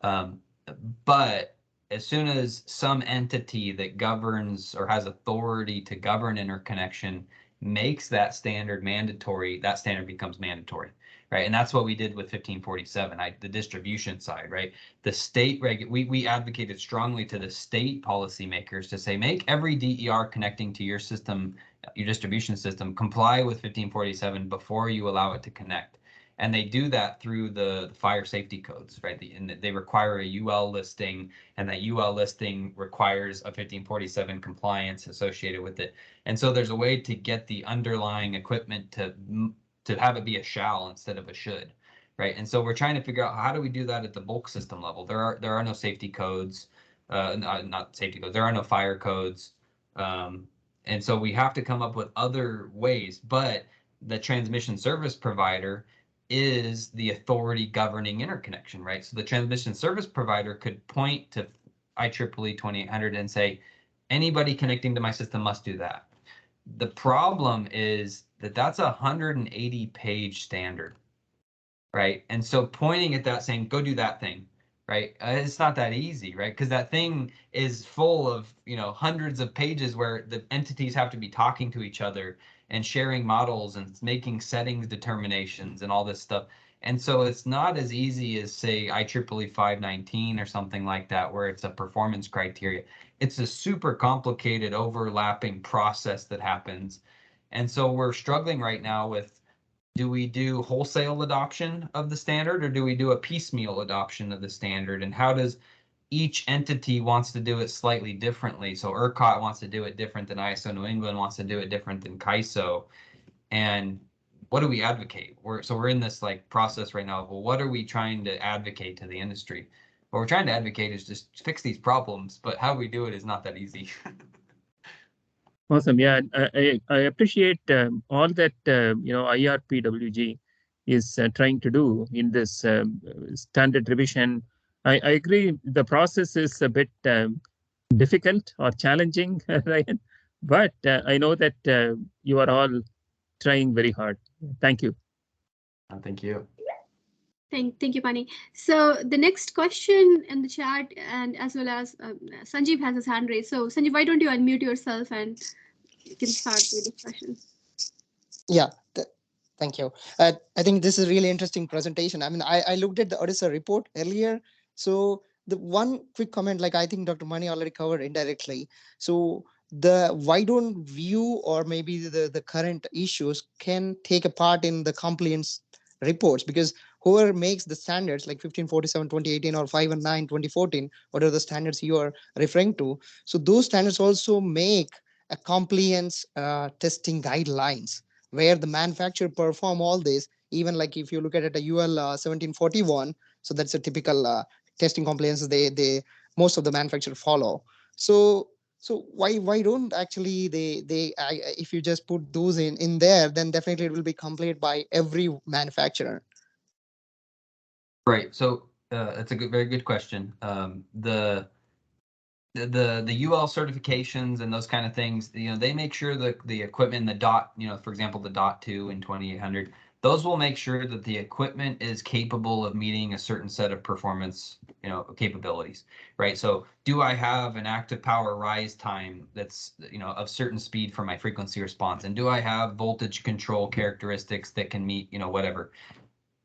But as soon as some entity that governs or has authority to govern interconnection makes that standard mandatory, that standard becomes mandatory, right? And that's what we did with 1547, the distribution side, right? The state we advocated strongly to the state policymakers to say, make every DER connecting to your system, your distribution system, comply with 1547 before you allow it to connect. And they do that through the fire safety codes, right? And they require a UL listing, and that UL listing requires a 1547 compliance associated with it. And so there's a way to get the underlying equipment to have it be a shall instead of a should, right? And so we're trying to figure out how do we do that at the bulk system level. There are no safety codes, not safety codes. There are no fire codes, and so we have to come up with other ways. But the transmission service provider is the authority governing interconnection, right? So the transmission service provider could point to IEEE 2800 and say, anybody connecting to my system must do that. The problem is that that's a 180-page standard, right? And so pointing at that saying, go do that thing, right? It's not that easy, right? Because that thing is full of, hundreds of pages where the entities have to be talking to each other and sharing models and making settings determinations and all this stuff. And so it's not as easy as, say, IEEE 519 or something like that, where it's a performance criteria. It's a super complicated overlapping process that happens. And so we're struggling right now with, do we do wholesale adoption of the standard, or do we do a piecemeal adoption of the standard? And how does each entity wants to do it slightly differently? So ERCOT wants to do it different than ISO New England wants to do it different than CAISO. And what do we advocate? We're in this process right now of, well, what are we trying to advocate to the industry? What we're trying to advocate is just fix these problems, but how we do it is not that easy. Awesome. Yeah, I appreciate all that IRPWG is trying to do in this standard revision. I agree the process is a bit difficult or challenging, Ryan, but I know that you are all trying very hard. Thank you. Thank you. Thank you, Pani. So the next question in the chat, and as well as Sanjeev has his hand raised. So Sanjeev, why don't you unmute yourself and you can start the discussion. Yeah, thank you. I think this is a really interesting presentation. I mean, I looked at the Odessa report earlier. So the one quick comment, I think Dr. Mani already covered indirectly. So the why don't view or maybe the current issues can take a part in the compliance reports, because whoever makes the standards like 1547 2018 or 519 2014, whatever the standards you are referring to, so those standards also make a compliance testing guidelines where the manufacturer perform all this. Even if you look at it, a UL 1741, so that's a typical testing compliance they most of the manufacturer follow. So why don't actually if you just put those in there, then definitely it will be completed by every manufacturer. Right. So that's a very good question. The UL certifications and those kind of things, they make sure that the equipment, the DOT, for example, the DOT 2 and 2800, those will make sure that the equipment is capable of meeting a certain set of performance, capabilities, right? So do I have an active power rise time that's, of certain speed for my frequency response? And do I have voltage control characteristics that can meet, whatever?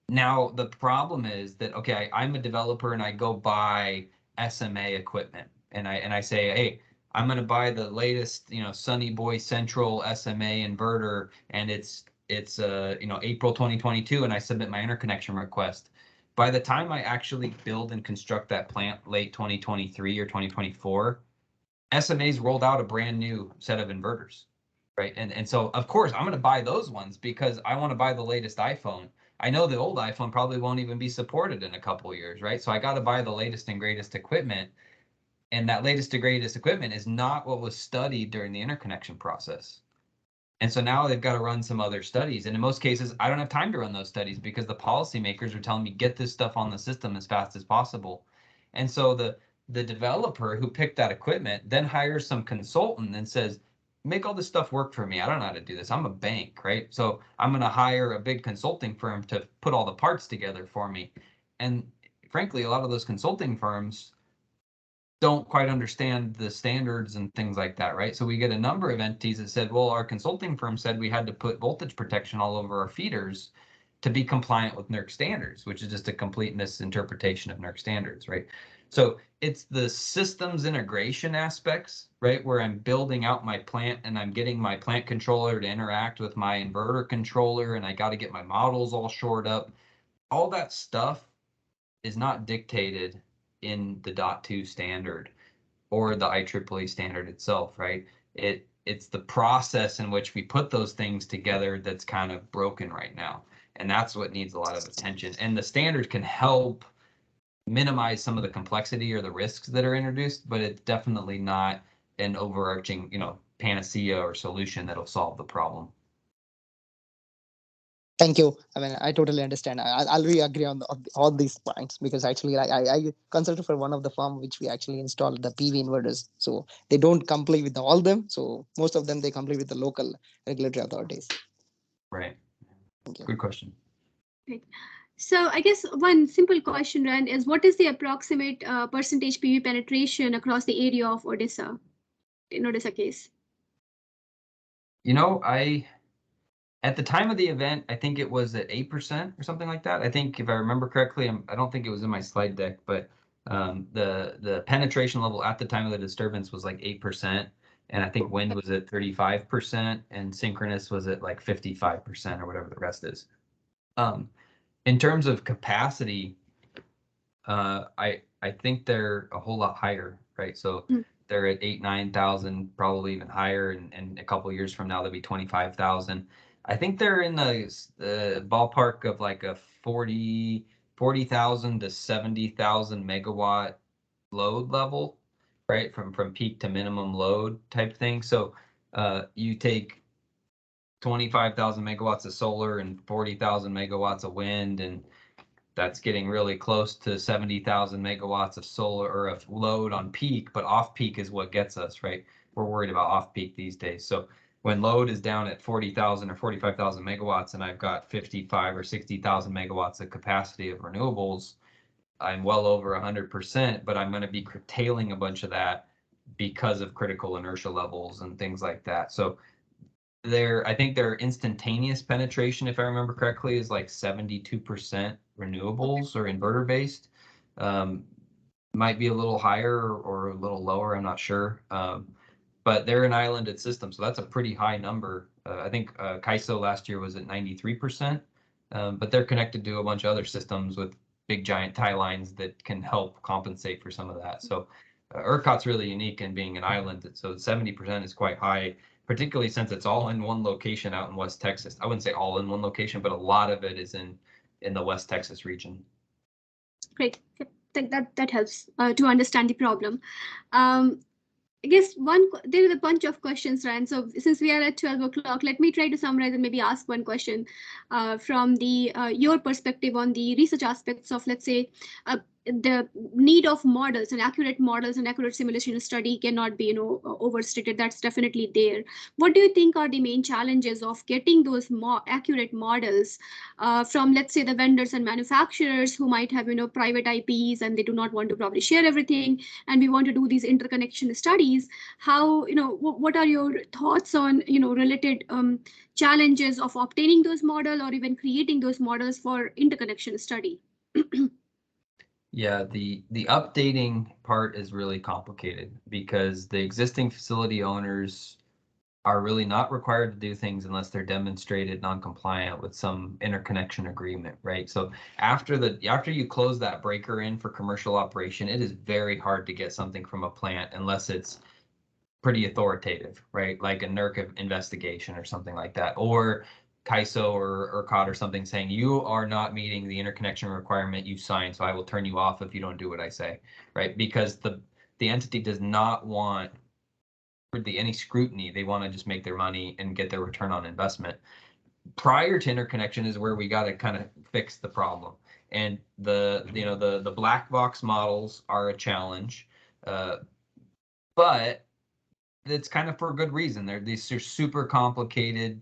Now, the problem is that, okay, I'm a developer and I go buy SMA equipment and I say, hey, I'm going to buy the latest, Sunny Boy Central SMA inverter, and it's April 2022, and I submit my interconnection request. By the time I actually build and construct that plant late 2023 or 2024, SMA's rolled out a brand new set of inverters, right? And so, of course, I'm going to buy those ones because I want to buy the latest iPhone. I know the old iPhone probably won't even be supported in a couple of years, right? So I got to buy the latest and greatest equipment. And that latest and greatest equipment is not what was studied during the interconnection process. And so now they've got to run some other studies. And in most cases, I don't have time to run those studies because the policymakers are telling me, get this stuff on the system as fast as possible. And so the developer who picked that equipment then hires some consultant and says, make all this stuff work for me. I don't know how to do this. I'm a bank, right? So I'm going to hire a big consulting firm to put all the parts together for me. And frankly, a lot of those consulting firms don't quite understand the standards and things like that, right? So we get a number of entities that said, well, our consulting firm said we had to put voltage protection all over our feeders to be compliant with NERC standards, which is just a complete misinterpretation of NERC standards, right? So it's the systems integration aspects, right, where I'm building out my plant and I'm getting my plant controller to interact with my inverter controller, and I got to get my models all shored up. all that stuff is not dictated in the .2 standard or the IEEE standard itself, right? It's the process in which we put those things together that's kind of broken right now. And that's what needs a lot of attention. And the standard can help minimize some of the complexity or the risks that are introduced, but it's definitely not an overarching, panacea or solution that'll solve the problem. Thank you. I mean, I totally understand. I'll really agree on all these points, because actually I consulted for one of the firm which we actually installed the PV inverters. So they don't comply with all them. So most of them, they comply with the local regulatory authorities. Right. Thank you. Good question. Right. So I guess one simple question, Rand, is what is the approximate percentage PV penetration across the area of Odessa, in Odessa case? At the time of the event, I think it was at 8% or something like that. I think if I remember correctly, I don't think it was in my slide deck, but the penetration level at the time of the disturbance was like 8%. And I think wind was at 35% and synchronous was at like 55% or whatever the rest is. In terms of capacity, I think they're a whole lot higher, right? So they're at 8,000-9,000, probably even higher, and a couple of years from now they'll be 25,000. I think they're in the ballpark of like a 40,000 to 70,000 megawatt load level, right? From peak to minimum load type thing. So you take 25,000 megawatts of solar and 40,000 megawatts of wind, and that's getting really close to 70,000 megawatts of solar or of load on peak, but off peak is what gets us, right? We're worried about off peak these days. So when load is down at 40,000 or 45,000 megawatts and I've got 55 or 60,000 megawatts of capacity of renewables, I'm well over 100%, but I'm going to be curtailing a bunch of that because of critical inertia levels and things like that. So I think their instantaneous penetration, if I remember correctly, is like 72% renewables or inverter based. Might be a little higher or a little lower, I'm not sure. But they're an islanded system, so that's a pretty high number. I think CAISO last year was at 93%, but they're connected to a bunch of other systems with big giant tie lines that can help compensate for some of that. So ERCOT's really unique in being an island, so 70% is quite high, particularly since it's all in one location out in West Texas. I wouldn't say all in one location, but a lot of it is in the West Texas region. Great. That helps to understand the problem. I guess there is a bunch of questions, Rand. So since we are at 12 o'clock, let me try to summarize and maybe ask one question from your perspective on the research aspects of, let's say, the need of models and accurate simulation study cannot be, overstated. That's definitely there. What do you think are the main challenges of getting those more accurate models from, let's say, the vendors and manufacturers who might have, private IPs and they do not want to probably share everything, and we want to do these interconnection studies? How, what are your thoughts on, related challenges of obtaining those models or even creating those models for interconnection study? Yeah, the updating part is really complicated because the existing facility owners are really not required to do things unless they're demonstrated non-compliant with some interconnection agreement, right? So after you close that breaker in for commercial operation, it is very hard to get something from a plant unless it's pretty authoritative, right? Like a NERC investigation or something like that, or CAISO or ERCOT or something saying you are not meeting the interconnection requirement you signed, so I will turn you off if you don't do what I say, right? Because the entity does not want any scrutiny. They want to just make their money and get their return on investment. Prior to interconnection is where we got to kind of fix the problem. And the black box models are a challenge, but it's kind of for a good reason. These are super complicated.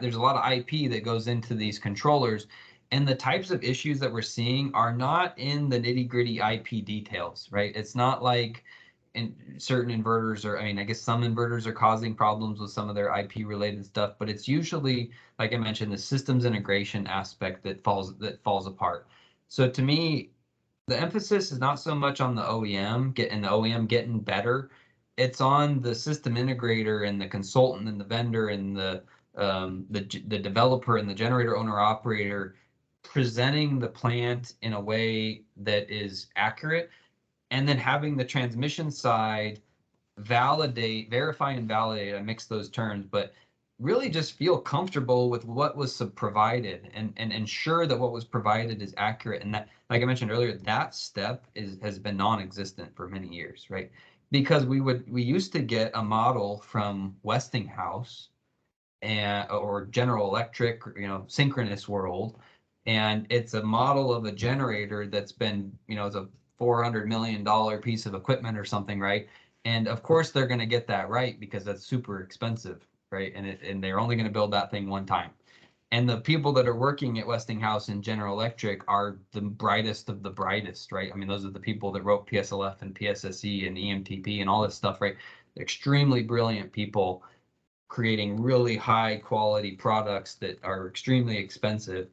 There's a lot of IP that goes into these controllers, and the types of issues that we're seeing are not in the nitty-gritty IP details, right? It's not like in certain inverters, or I guess some inverters are causing problems with some of their IP related stuff, but it's usually, like I mentioned, the systems integration aspect that falls apart. So to me, the emphasis is not so much on the OEM getting better. It's on the system integrator and the consultant and the vendor and the developer and the generator owner operator presenting the plant in a way that is accurate, and then having the transmission side verify and validate. I mix those terms, but really just feel comfortable with what was provided and ensure that what was provided is accurate. And that, like I mentioned earlier, that step has been non-existent for many years, right? Because we used to get a model from Westinghouse or General Electric, synchronous world, and it's a model of a generator that's been, it's a $400 million piece of equipment or something, right? And of course they're going to get that right because that's super expensive, right? And they're only going to build that thing one time. And the people that are working at Westinghouse and General Electric are the brightest of the brightest, right? I mean, those are the people that wrote PSLF and PSSE and EMTP and all this stuff, right? Extremely brilliant people creating really high quality products that are extremely expensive.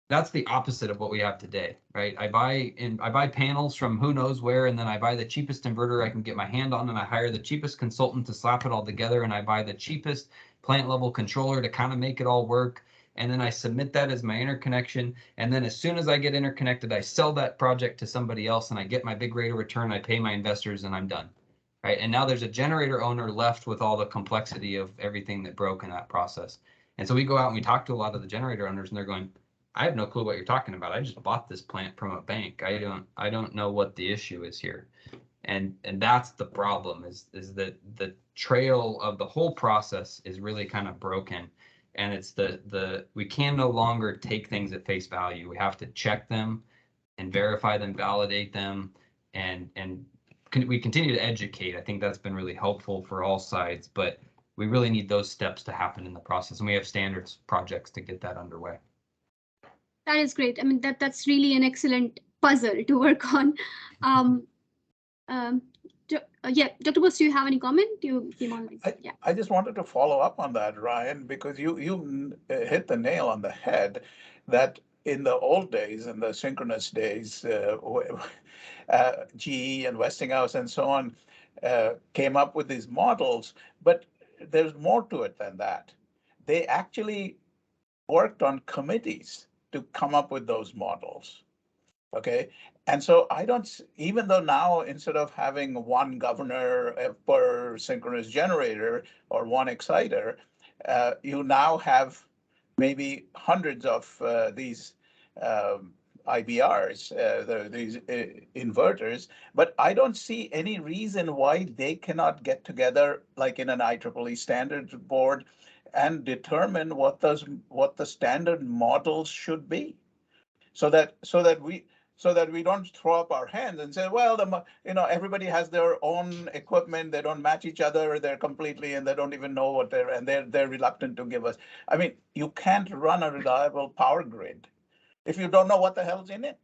That's the opposite of what we have today, right? I buy panels from who knows where, and then I buy the cheapest inverter I can get my hand on, and I hire the cheapest consultant to slap it all together, and I buy the cheapest plant level controller to kind of make it all work. And then I submit that as my interconnection. And then as soon as I get interconnected, I sell that project to somebody else and I get my big rate of return. I pay my investors and I'm done. Right. And now there's a generator owner left with all the complexity of everything that broke in that process. And so we go out and we talk to a lot of the generator owners and they're going, I have no clue what you're talking about. I just bought this plant from a bank. I don't know what the issue is here. And that's the problem is that the trail of the whole process is really kind of broken. And it's we can no longer take things at face value. We have to check them and verify them, validate them, and we continue to educate. I think that's been really helpful for all sides, but we really need those steps to happen in the process. And we have standards projects to get that underway. That is great. I mean, that's really an excellent puzzle to work on. Yeah, Dr. Bose, do you have any comment? I just wanted to follow up on that, Ryan, because you hit the nail on the head that in the old days, in the synchronous days, GE and Westinghouse and so on came up with these models, but there's more to it than that. They actually worked on committees to come up with those models. Okay. And so even though now instead of having one governor per synchronous generator or one exciter, you now have maybe hundreds of these IBRs, these inverters, but I don't see any reason why they cannot get together like in an IEEE standards board and determine what the standard models should be, so that we don't throw up our hands and say, well, everybody has their own equipment, they don't match each other, they're completely, and they don't even know what they're reluctant to give us. I mean, you can't run a reliable power grid if you don't know what the hell's in it.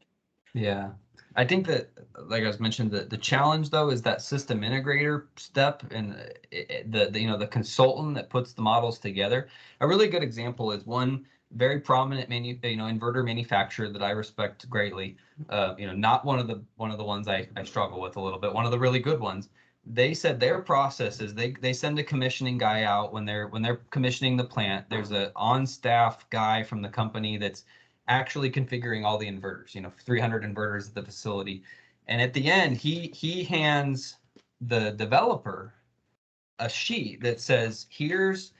Yeah, I think that, like I was mentioned, the challenge though is that system integrator step and the consultant that puts the models together. A really good example is one very prominent inverter manufacturer that I respect greatly. Not one of the ones I struggle with a little bit. One of the really good ones. They said their process is they send a commissioning guy out when they're commissioning the plant. There's an on-staff guy from the company that's actually configuring all the inverters, 300 inverters at the facility. And at the end, he hands the developer a sheet that says, here's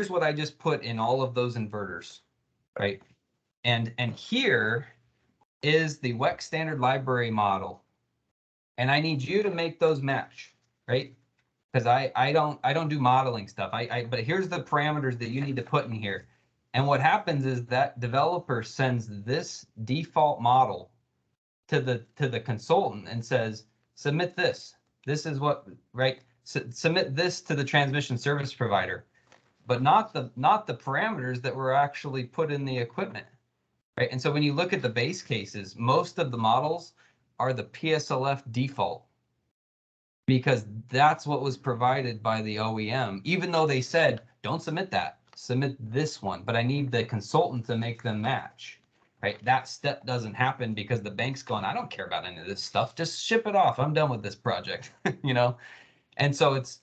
what I just put in all of those inverters, right? And here is the WEC standard library model. And I need you to make those match, right? Because I don't do modeling stuff. But here's the parameters that you need to put in here. And what happens is that developer sends this default model to the consultant and says, submit this. This is what, right? Submit this to the transmission service provider, but not the parameters that were actually put in the equipment, right? And so when you look at the base cases, most of the models are the PSLF default because that's what was provided by the OEM, even though they said, don't submit that. Submit this one, but I need the consultant to make them match, right? That step doesn't happen because the bank's going, I don't care about any of this stuff. Just ship it off. I'm done with this project, And so it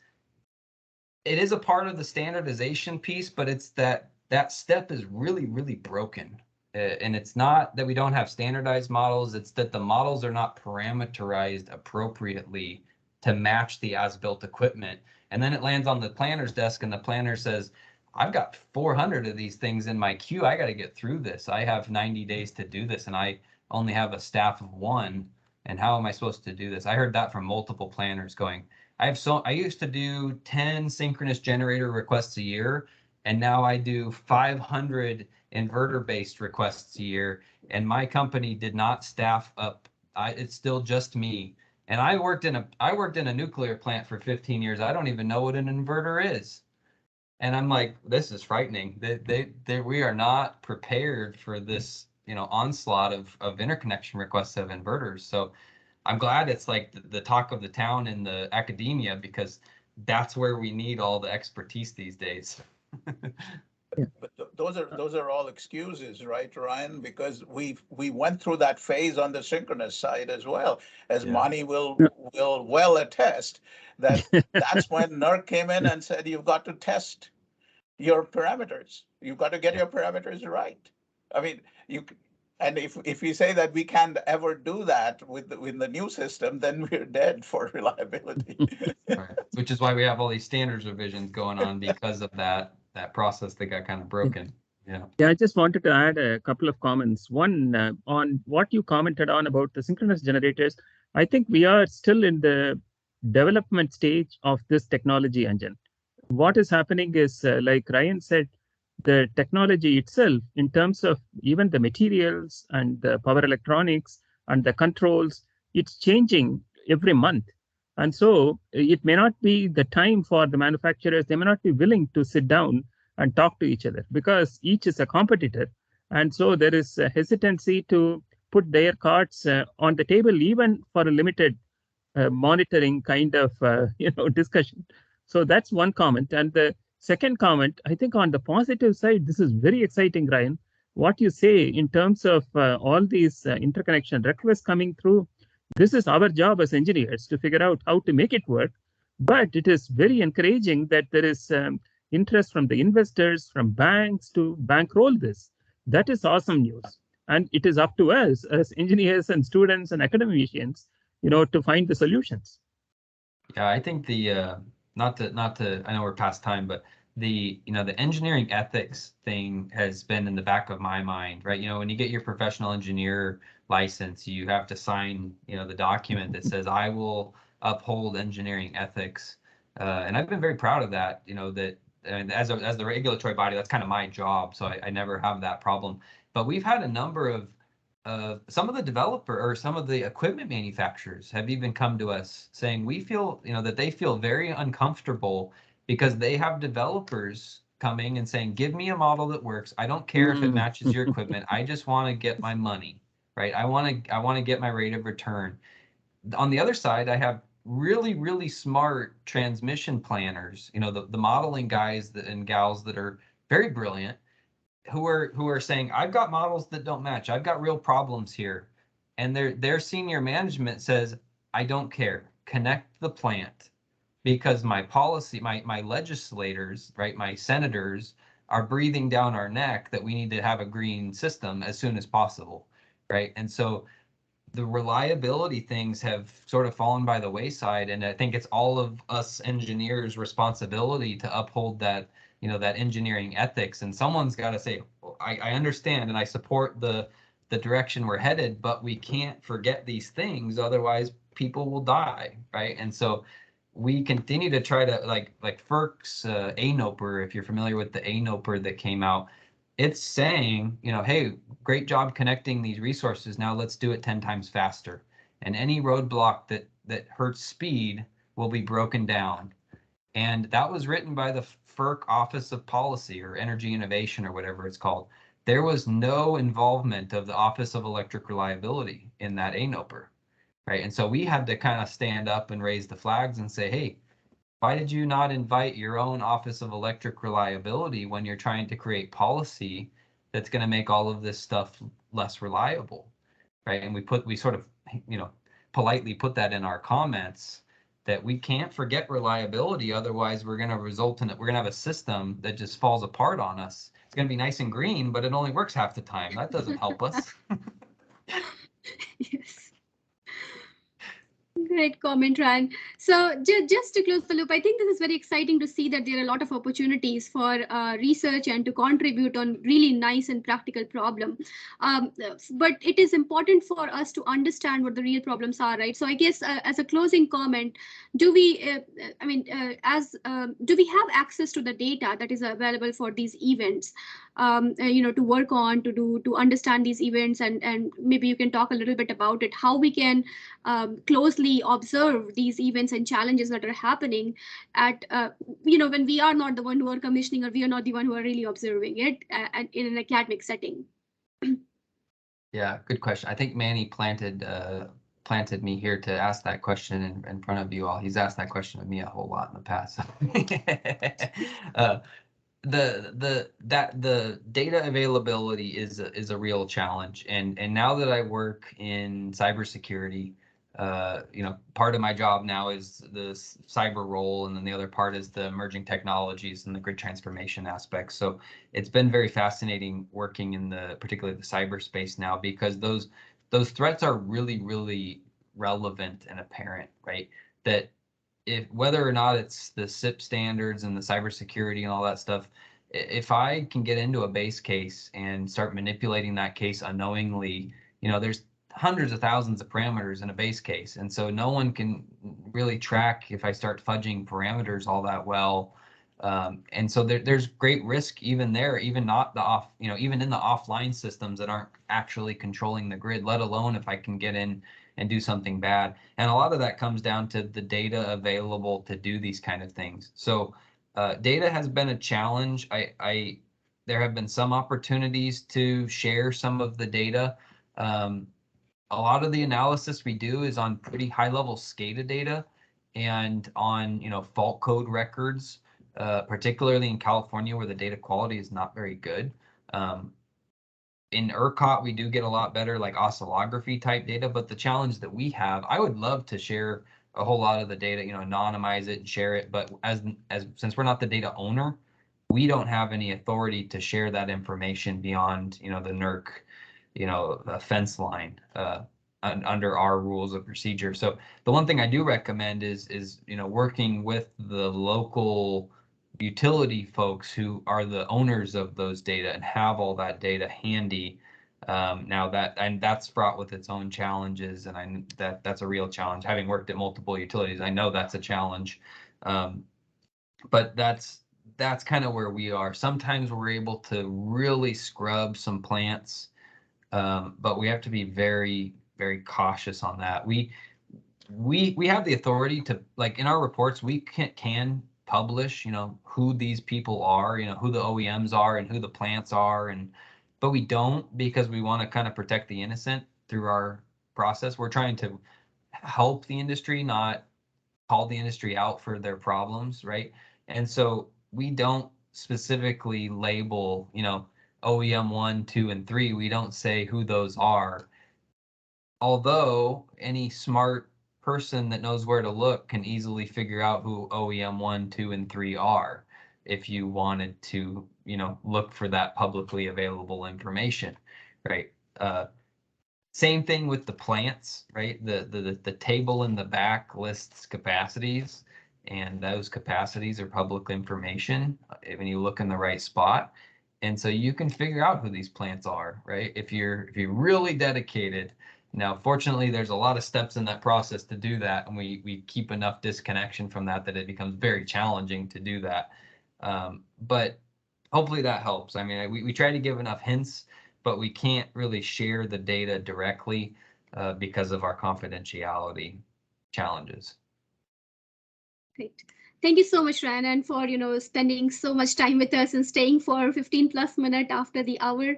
is a part of the standardization piece, but it's that step is really, really broken. and it's not that we don't have standardized models, it's that the models are not parameterized appropriately to match the as-built equipment. And then it lands on the planner's desk and the planner says, I've got 400 of these things in my queue. I got to get through this. I have 90 days to do this and I only have a staff of 1. And how am I supposed to do this? I heard that from multiple planners going, I used to do 10 synchronous generator requests a year, and now I do 500 inverter-based requests a year, and my company did not staff up. It's still just me. And I worked in a nuclear plant for 15 years. I don't even know what an inverter is. And I'm like, this is frightening. We are not prepared for this, onslaught of interconnection requests of inverters. So I'm glad it's like the talk of the town in the academia, because that's where we need all the expertise these days. But those are all excuses, right, Ryan? Because we went through that phase on the synchronous side as well, as Mani will well attest that that's when NERC came in and said, you've got to test your parameters. You've got to get your parameters right. I mean, and if you say that we can't ever do that with the new system, then we're dead for reliability. Right. Which is why we have all these standards revisions going on, because of that process that got kind of broken. Yeah. Yeah, I just wanted to add a couple of comments. One, on what you commented on about the synchronous generators. I think we are still in the development stage of this technology engine. What is happening is, like Ryan said, the technology itself, in terms of even the materials and the power electronics and the controls, it's changing every month. And so it may not be the time for the manufacturers, they may not be willing to sit down and talk to each other, because each is a competitor. And so there is a hesitancy to put their cards on the table, even for a limited monitoring kind of discussion. So that's one comment. And the second comment, I think on the positive side, this is very exciting, Ryan. What you say in terms of all these interconnection requests coming through, this is our job as engineers to figure out how to make it work. But it is very encouraging that there is interest from the investors, from banks to bankroll this. That is awesome news. And it is up to us as engineers and students and academicians, to find the solutions. Yeah, I think the not to I know we're past time, but the engineering ethics thing has been in the back of my mind, right? When you get your professional engineer license, you have to sign the document that says I will uphold engineering ethics, and I've been very proud of that. That, and as the regulatory body, that's kind of my job, so I never have that problem. But we've had a number of some of the developer or some of the equipment manufacturers have even come to us saying we feel that they feel very uncomfortable because they have developers coming and saying, give me a model that works. I don't care if it matches your equipment. I just want to get my money, right? I want to get my rate of return. On the other side, I have really, really smart transmission planners, the modeling guys and gals that are very brilliant, who are saying, I've got models that don't match. I've got real problems here. And their senior management says, I don't care. Connect the plant, because my policy, my legislators, right, my senators are breathing down our neck that we need to have a green system as soon as possible, right? And so the reliability things have sort of fallen by the wayside, and I think it's all of us engineers' responsibility to uphold that that engineering ethics. And someone's got to say, I understand and I support the direction we're headed, but we can't forget these things, otherwise people will die, right? And so we continue to try to like FERC's ANOPR, if you're familiar with the ANOPR that came out, it's saying, hey, great job connecting these resources. Now let's do it 10 times faster. And any roadblock that hurts speed will be broken down. And that was written by the FERC Office of Policy or Energy Innovation or whatever it's called. There was no involvement of the Office of Electric Reliability in that ANOPR, right? And so we had to kind of stand up and raise the flags and say, hey, why did you not invite your own Office of Electric Reliability when you're trying to create policy that's going to make all of this stuff less reliable, right? And we sort of, politely put that in our comments, that we can't forget reliability. Otherwise, we're going to result in it. We're going to have a system that just falls apart on us. it's going to be nice and green, but it only works half the time. That doesn't help us. Yes. Great comment, Ryan. So just to close the loop, I think this is very exciting to see that there are a lot of opportunities for research and to contribute on really nice and practical problem. But it is important for us to understand what the real problems are, right? So I guess as a closing comment, do we, do we have access to the data that is available for these events? To work on, to understand these events, and maybe you can talk a little bit about it, how we can closely observe these events and challenges that are happening at, when we are not the one who are commissioning, or we are not the one who are really observing it in an academic setting. Yeah, good question. I think Manny planted me here to ask that question in front of you all. He's asked that question of me a whole lot in the past. The data availability is a real challenge, and now that I work in cybersecurity, part of my job now is the cyber role, and then the other part is the emerging technologies and the grid transformation aspects. So it's been very fascinating working in particularly the cyberspace now, because those threats are really, really relevant and apparent, right? That whether or not it's the SIP standards and the cybersecurity and all that stuff, if I can get into a base case and start manipulating that case unknowingly, there's hundreds of thousands of parameters in a base case. And so no one can really track if I start fudging parameters all that well. And so there's great risk even there, even not even in the offline systems that aren't actually controlling the grid, let alone if I can get in and do something bad. And a lot of that comes down to the data available to do these kind of things. So data has been a challenge. There have been some opportunities to share some of the data. A lot of the analysis we do is on pretty high level SCADA data and on fault code records, particularly in California where the data quality is not very good. In ERCOT, we do get a lot better like oscillography type data, but the challenge that we have, I would love to share a whole lot of the data, anonymize it and share it, but since we're not the data owner, we don't have any authority to share that information beyond the NERC a fence line under our rules of procedure. So the one thing I do recommend is working with the local utility folks who are the owners of those data and have all that data handy. That's fraught with its own challenges, and that's a real challenge. Having worked at multiple utilities, I know that's a challenge. But that's kind of where we are. Sometimes we're able to really scrub some plants, but we have to be very, very cautious on that. We have the authority to, like in our reports, we can publish, who these people are, who the OEMs are and who the plants are, but we don't, because we want to kind of protect the innocent through our process. We're trying to help the industry, not call the industry out for their problems, right? And so we don't specifically label, OEM 1, 2, and 3. We don't say who those are. Although any smart person that knows where to look can easily figure out who OEM 1, 2, and 3 are if you wanted to, look for that publicly available information, right? Same thing with the plants, right? The table in the back lists capacities, and those capacities are public information when you look in the right spot. And so you can figure out who these plants are, right? If you're really dedicated. Now, fortunately, there's a lot of steps in that process to do that, and we keep enough disconnection from that it becomes very challenging to do that. But hopefully that helps. I mean, we try to give enough hints, but we can't really share the data directly because of our confidentiality challenges. Great. Thank you so much, Ryan, and for spending so much time with us and staying for 15+ minutes after the hour.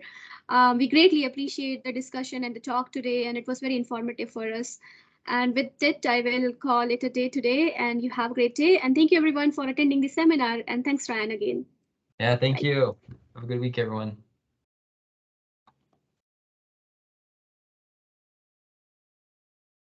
We greatly appreciate the discussion and the talk today, and it was very informative for us. And with that, I will call it a day today, and you have a great day. And thank you everyone for attending the seminar, and thanks, Ryan, again. Yeah, thank you. Have a good week, everyone.